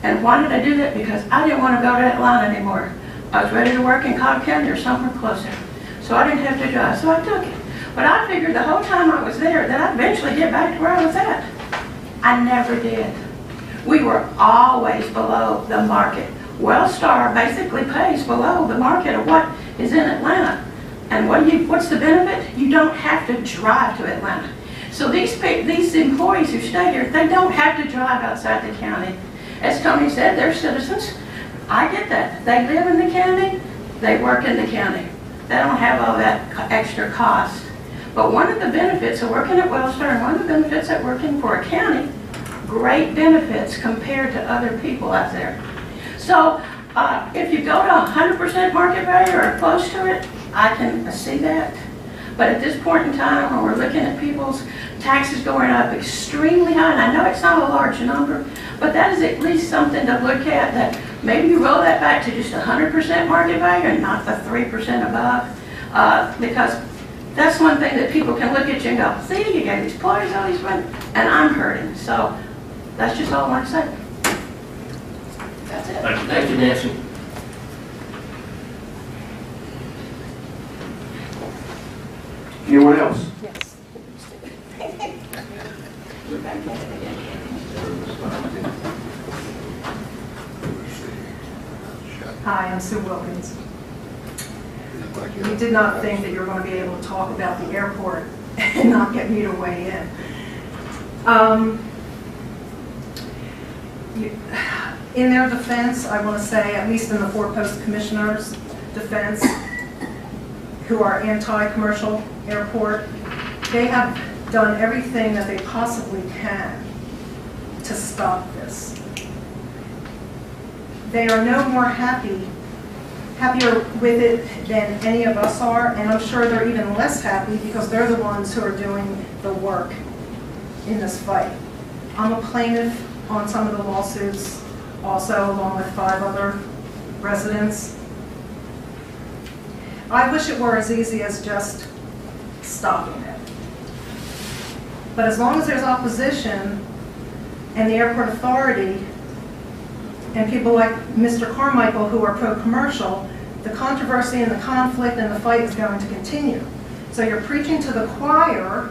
And why did I do that? Because I didn't want to go to that line anymore. I was ready to work in Cobb County or somewhere closer. So I didn't have to drive, so I took it. But I figured the whole time I was there that I'd eventually get back to where I was at. I never did. We were always below the market. Wellstar basically pays below the market of what is in Atlanta. And what's the benefit? You don't have to drive to Atlanta. So these employees who stay here, they don't have to drive outside the county. As Tony said, they're citizens. I get that. They live in the county, they work in the county. They don't have all that extra cost. But one of the benefits of working at Wellstar and one of the benefits of working for a county, great benefits compared to other people out there. So if you go to 100% market value or close to it, I can see that. But at this point in time, when we're looking at people's taxes going up extremely high, and I know it's not a large number, but that is at least something to look at, that maybe you roll that back to just 100% market value and not the 3% above. Because That's one thing that people can look at you and go, see, you got these employees, all these money, and I'm hurting. So that's just all I want to say. That's it. Thank you, Nancy. Anyone else? Yes. Hi, I'm Sue Wilkins. You did not think that you were going to be able to talk about the airport and not get me to weigh in. In their defense, I want to say, at least in the four-post commissioner's defense, who are anti-commercial airport, they have done everything that they possibly can to stop this. They are no more happier with it than any of us are, and I'm sure they're even less happy because they're the ones who are doing the work in this fight. I'm a plaintiff on some of the lawsuits, also along with 5 other residents. I wish it were as easy as just stopping it. But as long as there's opposition and the airport authority and people like Mr. Carmichael who are pro-commercial, the controversy and the conflict and the fight is going to continue. So you're preaching to the choir,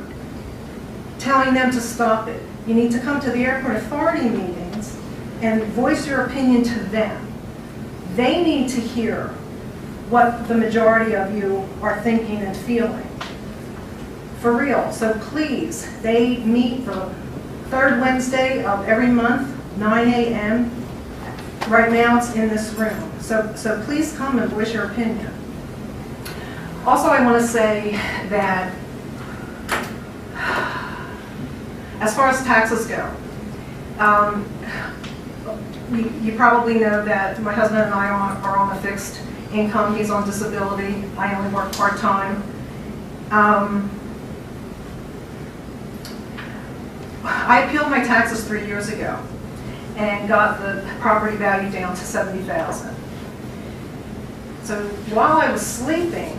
telling them to stop it. You need to come to the airport authority meetings and voice your opinion to them. They need to hear what the majority of you are thinking and feeling. For real. So please, they meet the 3rd Wednesday of every month, 9 a.m. Right now it's in this room. So please come and voice your opinion. Also, I want to say that as far as taxes go, you probably know that my husband and I are on a fixed income. He's on disability. I only work part-time. I appealed my taxes 3 years ago and got the property value down to $70,000. So while I was sleeping,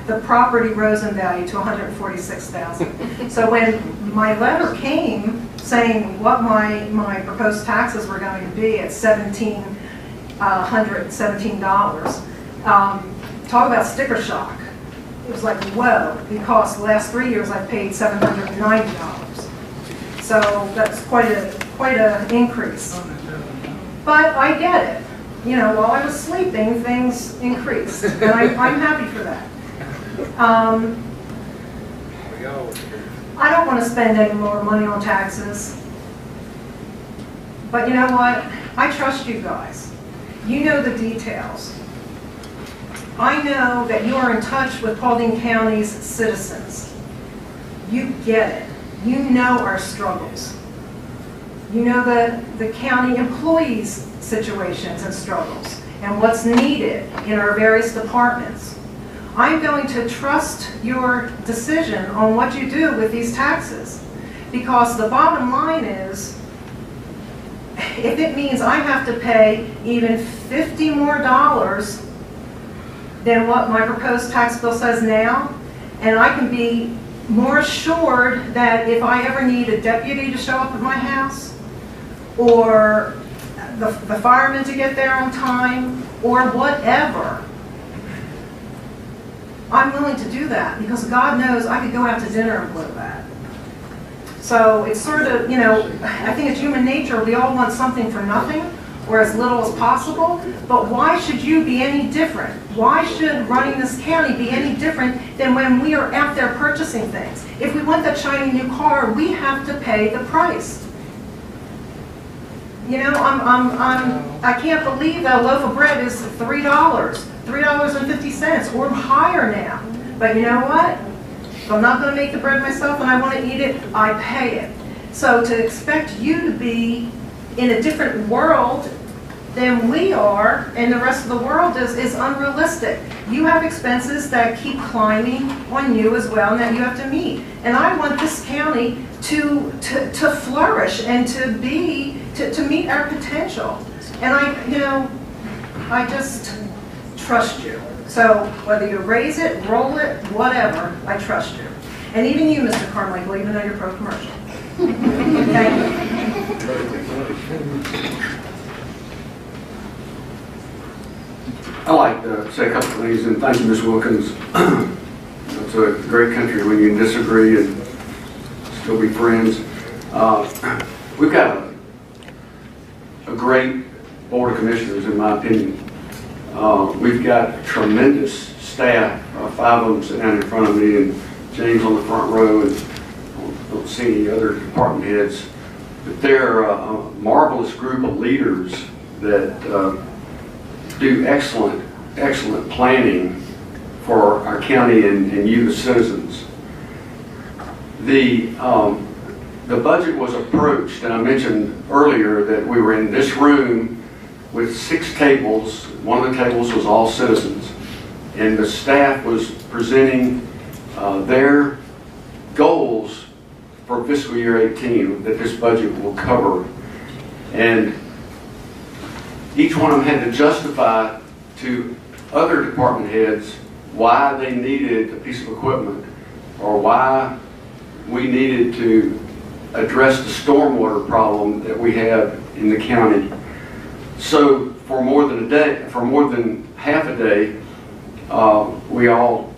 the property rose in value to $146,000. So when my letter came saying what my proposed taxes were going to be at $1,717, talk about sticker shock. It was like, whoa, because the last 3 years I've paid $790. So that's quite an increase. But I get it. You know, while I was sleeping, things increased, and I'm happy for that. I don't want to spend any more money on taxes. But you know what? I trust you guys. You know the details. I know that you are in touch with Paulding County's citizens. You get it. You know our struggles. You know the county employees' situations and struggles and what's needed in our various departments. I'm going to trust your decision on what you do with these taxes, because the bottom line is, if it means I have to pay even $50 more than what my proposed tax bill says now, and I can be more assured that if I ever need a deputy to show up at my house, or the firemen to get there on time, or whatever, I'm willing to do that, because God knows I could go out to dinner and blow that. So it's sort of, you know, I think it's human nature. We all want something for nothing, or as little as possible, but why should you be any different? Why should running this county be any different than when we are out there purchasing things? If we want that shiny new car, we have to pay the price. You know, I can't believe that a loaf of bread is $3.50, or higher now. But you know what? If I'm not going to make the bread myself and I want to eat it, I pay it. So to expect you to be in a different world than we are, and the rest of the world is unrealistic. You have expenses that keep climbing on you as well, and that you have to meet. And I want this county to flourish and to meet our potential. And I just trust you. So whether you raise it, roll it, whatever, I trust you. And even you, Mr. Carmichael, even though you're pro-commercial. Okay? I'd like to say a couple of things, and thank you, Ms. Wilkins. It's a great country when you can disagree and still be friends. We've got a great Board of Commissioners, in my opinion. We've got tremendous staff, 5 of them sitting down in front of me, and James on the front row, and I don't see any other department heads. But they're a marvelous group of leaders that do excellent planning for our county and you, the citizens. The budget was approached, and I mentioned earlier that we were in this room with 6 tables. One of the tables was all citizens, and the staff was presenting their goals for fiscal year 18 that this budget will cover. And each one of them had to justify to other department heads why they needed a piece of equipment or why we needed to address the stormwater problem that we have in the county. So for more than half a day, we all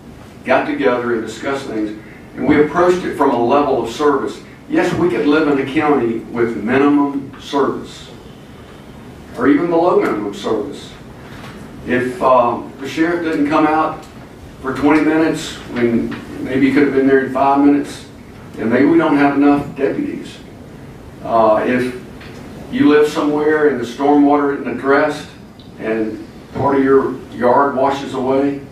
got together and discussed things, and we approached it from a level of service. Yes, we could live in a county with minimum service, or even below minimum service. If the sheriff didn't come out for 20 minutes, when maybe he could have been there in 5 minutes, and maybe we don't have enough deputies. If you live somewhere and the stormwater isn't addressed and part of your yard washes away,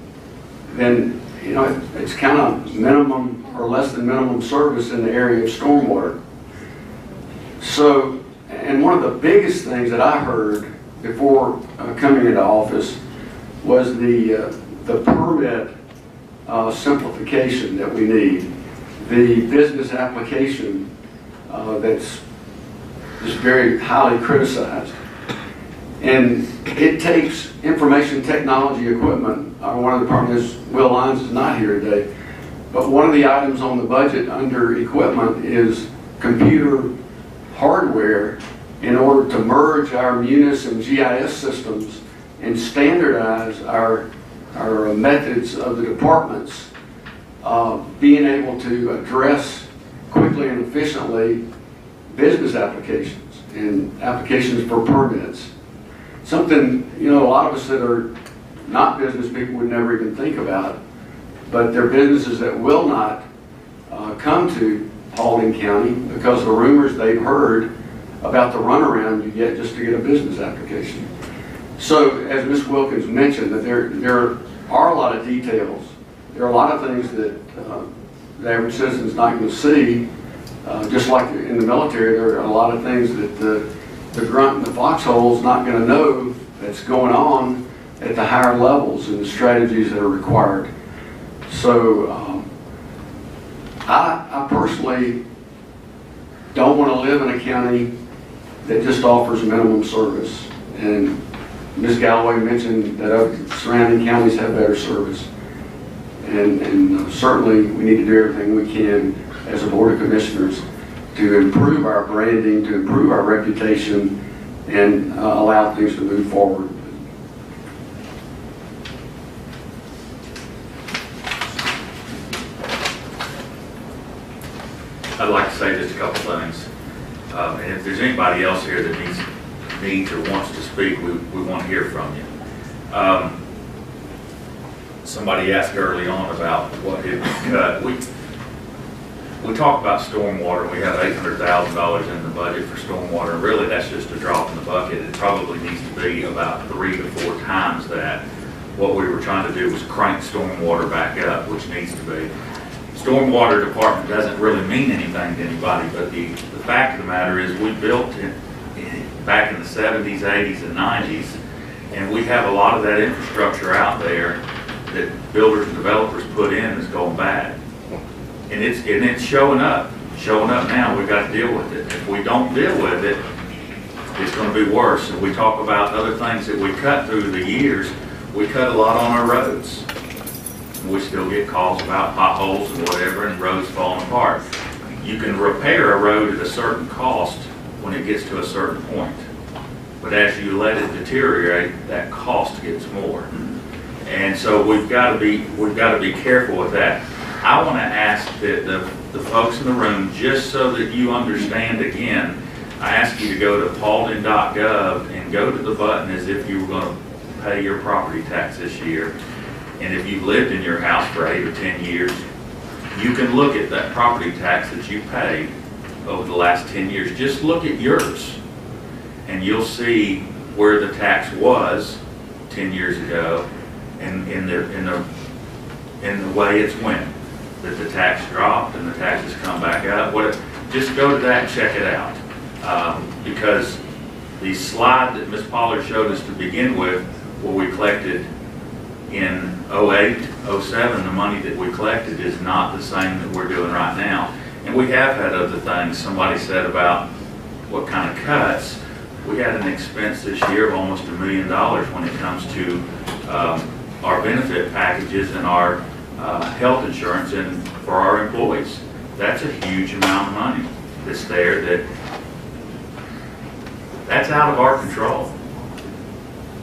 then you know it's kind of minimum or less than minimum service in the area of stormwater. So, and one of the biggest things that I heard before coming into office was the permit simplification that we need, the business application that's just very highly criticized. And it takes information technology equipment. One of the departments is Will Lyons is not here today, but one of the items on the budget under equipment is computer hardware in order to merge our Munis and GIS systems and standardize our methods of the departments being able to address quickly and efficiently business applications and applications for permits. Something, you know, a lot of us that are not business people would never even think about, but they're businesses that will not come to Paulding County because of the rumors they've heard about the runaround you get just to get a business application. So, as Ms. Wilkins mentioned, that there are a lot of details. There are a lot of things that the average citizen's not going to see. Just like in the military, there are a lot of things that the grunt in the foxhole's not going to know that's going on at the higher levels and the strategies that are required. So I personally don't want to live in a county that just offers minimum service. And Ms. Galloway mentioned that other surrounding counties have better service. And certainly we need to do everything we can as a Board of Commissioners to improve our branding, to improve our reputation, and allow things to move forward. I'd like to say just a couple things. And if there's anybody else here that needs or wants to speak, we want to hear from you. Somebody asked early on about what it was cut. We talk about stormwater. We have $800,000 in the budget for stormwater. And really, that's just a drop in the bucket. It probably needs to be about 3 to 4 times that. What we were trying to do was crank stormwater back up, which needs to be. Stormwater department doesn't really mean anything to anybody, but the fact of the matter is we built it back in the 70s, 80s, and 90s, and we have a lot of that infrastructure out there that builders and developers put in is going bad. And it's showing up now. We've got to deal with it. If we don't deal with it, it's going to be worse. And we talk about other things that we cut through the years. we cut a lot on our roads. We still get calls about potholes and whatever and roads falling apart. You can repair a road at a certain cost when it gets to a certain point. But as you let it deteriorate, that cost gets more. And so we've got to be careful with that. I want to ask that the folks in the room, just so that you understand again, I ask you to go to paulding.gov and go to the button as if you were going to pay your property tax this year. And if you've lived in your house for 8 or 10 years, you can look at that property tax that you paid over the last 10 years. Just look at yours, and you'll see where the tax was 10 years ago, and in the way it's went. That the tax dropped and the taxes come back up. Just go to that and check it out. Because the slide that Ms. Pollard showed us to begin with, where we collected in 08, 07, the money that we collected is not the same that we're doing right now. And we have had other things. Somebody said about what kind of cuts. We had an expense this year of almost $1 million when it comes to our benefit packages and our health insurance and for our employees. That's a huge amount of money that's there that's out of our control.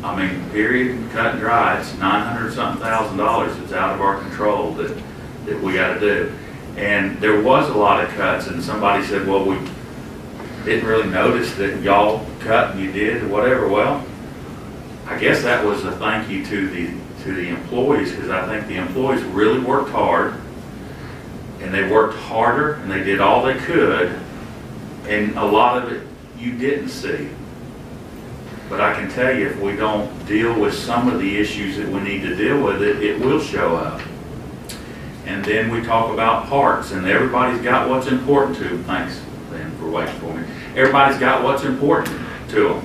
I mean, period, cut and dry, it's $900-something thousand that's out of our control that we got to do. And there was a lot of cuts, and somebody said, well, we didn't really notice that y'all cut and you did or whatever. Well, I guess that was a thank you to the employees, because I think the employees really worked hard, and they worked harder, and they did all they could, and a lot of it you didn't see. But I can tell you, if we don't deal with some of the issues that we need to deal with, it will show up. And then we talk about parks, and everybody's got what's important to them. Thanks, Ben, for waiting for me. Everybody's got what's important to them.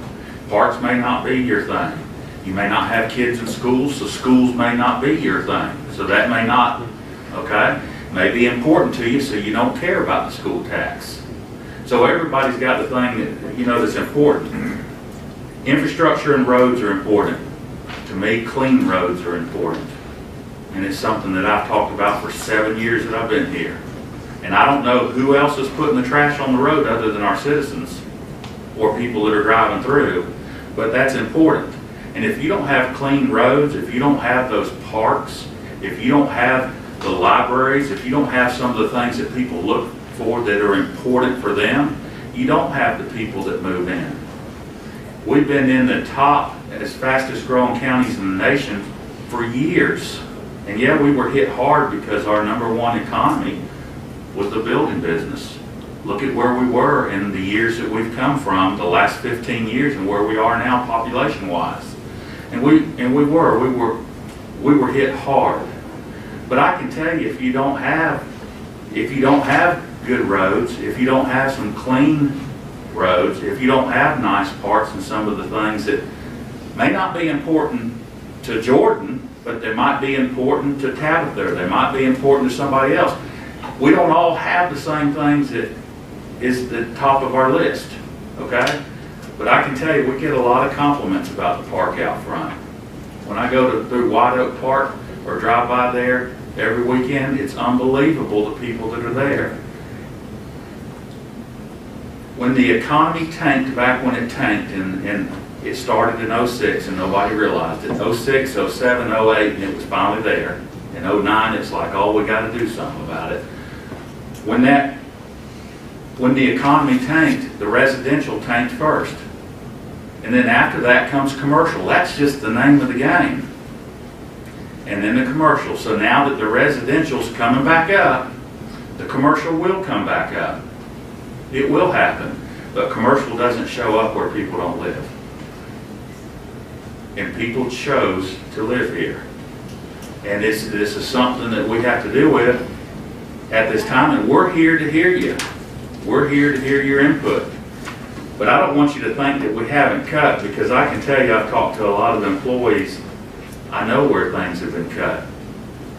Parks may not be your thing. You may not have kids in schools, so schools may not be your thing. So that may not, okay, may be important to you, so you don't care about the school tax. So everybody's got the thing that, you know, that's important. Infrastructure and roads are important. To me, clean roads are important. And it's something that I've talked about for 7 years that I've been here. And I don't know who else is putting the trash on the road other than our citizens or people that are driving through, but that's important. And if you don't have clean roads, if you don't have those parks, if you don't have the libraries, if you don't have some of the things that people look for that are important for them, you don't have the people that move in. We've been in the top as fastest growing counties in the nation for years. And yeah, we were hit hard because our #1 economy was the building business. Look at where we were in the years that we've come from, the last 15 years, and where we are now population-wise. And we were hit hard. But I can tell you, if you don't have good roads, if you don't have some clean roads, if you don't have nice parks and some of the things that may not be important to Jordan, but they might be important to Tabitha, they might be important to somebody else. We don't all have the same things that is the top of our list, okay? But I can tell you, we get a lot of compliments about the park out front. When I go through White Oak Park or drive by there every weekend, it's unbelievable the people that are there. When the economy tanked back when it tanked, and it started in 06 and nobody realized it, 06, 07, 08, and it was finally there. In 09, it's like, oh, we got to do something about it. When the economy tanked, the residential tanked first. And then after that comes commercial. That's just the name of the game. And then the commercial. So now that the residential's coming back up, the commercial will come back up. It will happen. But commercial doesn't show up where people don't live. And people chose to live here. And this is something that we have to deal with at this time, and we're here to hear you. We're here to hear your input. But I don't want you to think that we haven't cut, because I can tell you, I've talked to a lot of employees. I know where things have been cut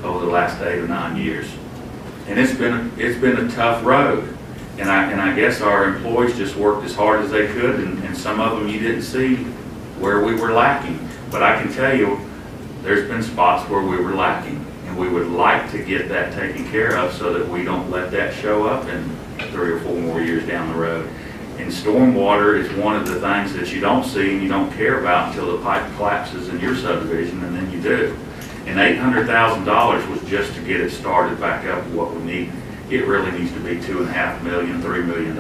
over the last 8 or 9 years. And it's been a tough road. And I guess our employees just worked as hard as they could, and some of them you didn't see where we were lacking. But I can tell you, there's been spots where we were lacking, and we would like to get that taken care of so that we don't let that show up in 3 or 4 more years down the road. And stormwater is one of the things that you don't see and you don't care about until the pipe collapses in your subdivision, and then you do. And $800,000 was just to get it started back up to what we need. It really needs to be $2.5 million, $3 million.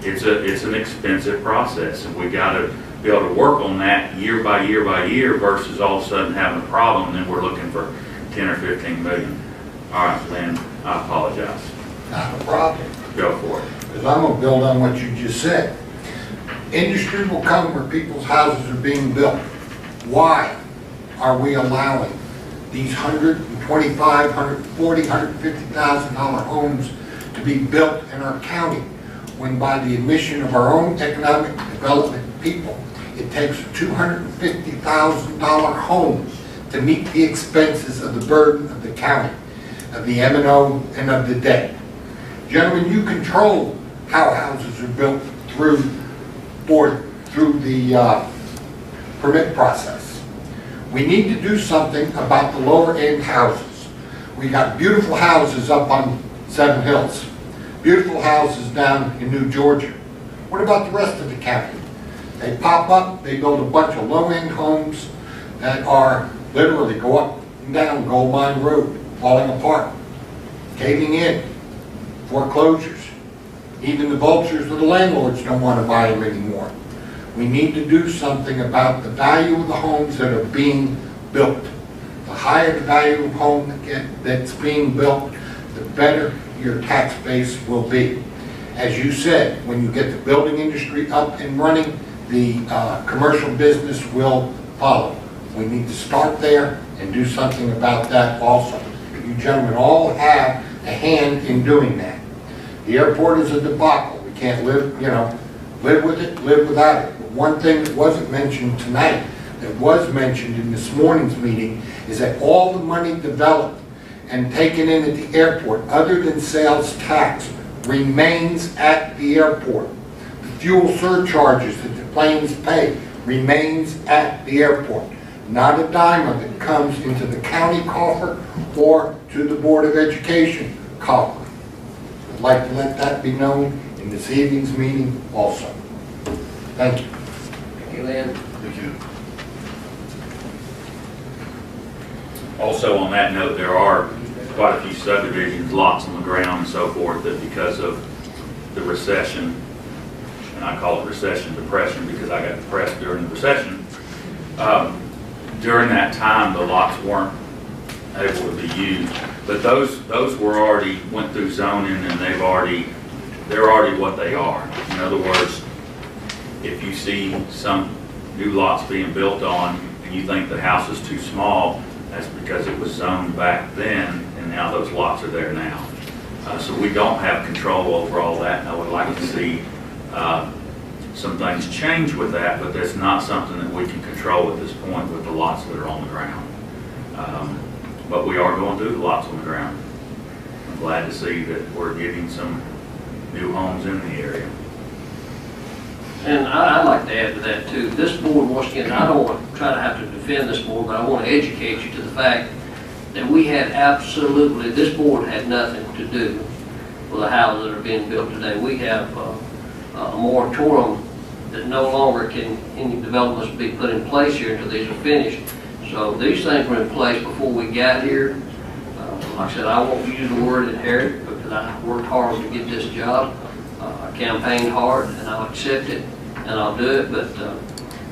It's an expensive process, and we got to be able to work on that year by year by year versus all of a sudden having a problem and then we're looking for 10 or 15 million. All right, Lynn, I apologize. Not a problem. Go for it. Because I'm going to build on what you just said. Industry will come where people's houses are being built. Why are we allowing these $125,000, $140,000, $150,000 homes to be built in our county when by the admission of our own economic development people, it takes $250,000 homes to meet the expenses of the burden of the county, of the M&O, and of the debt. Gentlemen, you control how houses are built through the permit process. We need to do something about the lower end houses. We got beautiful houses up on Seven Hills, beautiful houses down in New Georgia. What about the rest of the county? They pop up, they build a bunch of low end homes that are literally go up and down Gold Mine Road, falling apart, caving in, foreclosures. Even the vultures of the landlords don't want to buy them anymore. We need to do something about the value of the homes that are being built. The higher the value of home that's being built, the better your tax base will be. As you said, when you get the building industry up and running, the commercial business will follow. We need to start there and do something about that also. You gentlemen all have a hand in doing that. The airport is a debacle. We can't live, live with it, live without it. But one thing that wasn't mentioned tonight, that was mentioned in this morning's meeting, is that all the money developed and taken in at the airport, other than sales tax, remains at the airport. The fuel surcharges that the planes pay remains at the airport. Not a dime of it comes into the county coffer or to the Board of Education coffer. I'd like to let that be known in this evening's meeting also. Thank you. Thank you, Lynn. Thank you. Also on that note, there are quite a few subdivisions, lots on the ground and so forth, that because of the recession, and I call it recession depression because I got depressed during the recession, during that time the lots weren't able to be used. But those were already went through zoning, and they're already what they are. In other words, if you see some new lots being built on and you think the house is too small, that's because it was zoned back then, and now those lots are there now. So we don't have control over all that, and I would like to see some things change with that, but that's not something that we can control at this point with the lots that are on the ground. But we are going through the lots on the ground. I'm glad to see that we're getting some new homes in the area. And I'd like to add to that too. This board, once again, I don't want to try to have to defend this board, but I want to educate you to the fact that we had absolutely, this board had nothing to do with the houses that are being built today. We have a moratorium that no longer can any developments be put in place here until these are finished. So these things were in place before we got here. Like I said, I won't use the word inherit because I worked hard to get this job. I campaigned hard, and I'll accept it, and I'll do it. But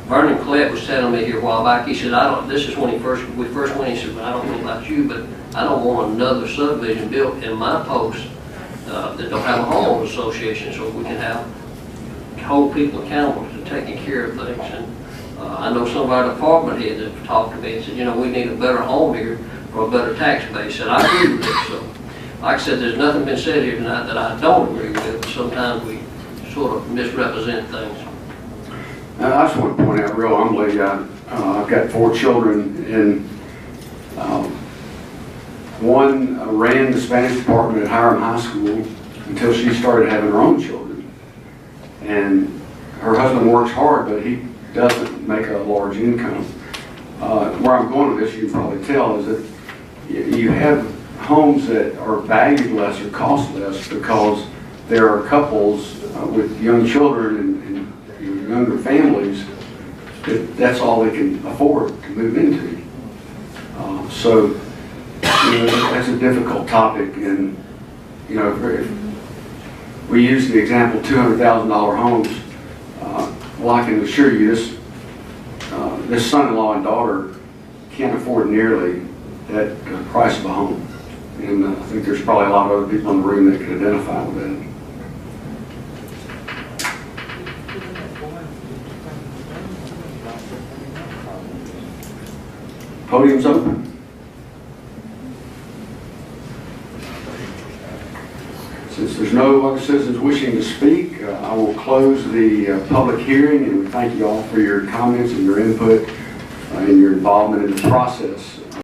Vernon Collette was telling me here a while back, he said, this is when we first went, he said, I don't know about you, but I don't want another subdivision built in my post that don't have a homeowners association, so we can hold people accountable to taking care of things. And I know some of our department heads have talked to me and said, we need a better home here for a better tax base, and I agree with it. So, like I said, there's nothing been said here tonight that I don't agree with, but sometimes we sort of misrepresent things. I just want to point out real humbly, I've got 4 children, and one ran the Spanish department at Hiram High School until she started having her own children. And her husband works hard, but he doesn't make a large income. where I'm going with this, you can probably tell, is that you have homes that are valued less or cost less because there are couples with young children and younger families that's all they can afford to move into. So, that's a difficult topic, and, if we use the example $200,000 homes, well, I can assure you this son-in-law and daughter can't afford nearly that price of a home. And I think there's probably a lot of other people in the room that can identify with that. Podium's open. Since there's no other citizens wishing to speak, I will close the public hearing, and we thank you all for your comments and your input and your involvement in the process.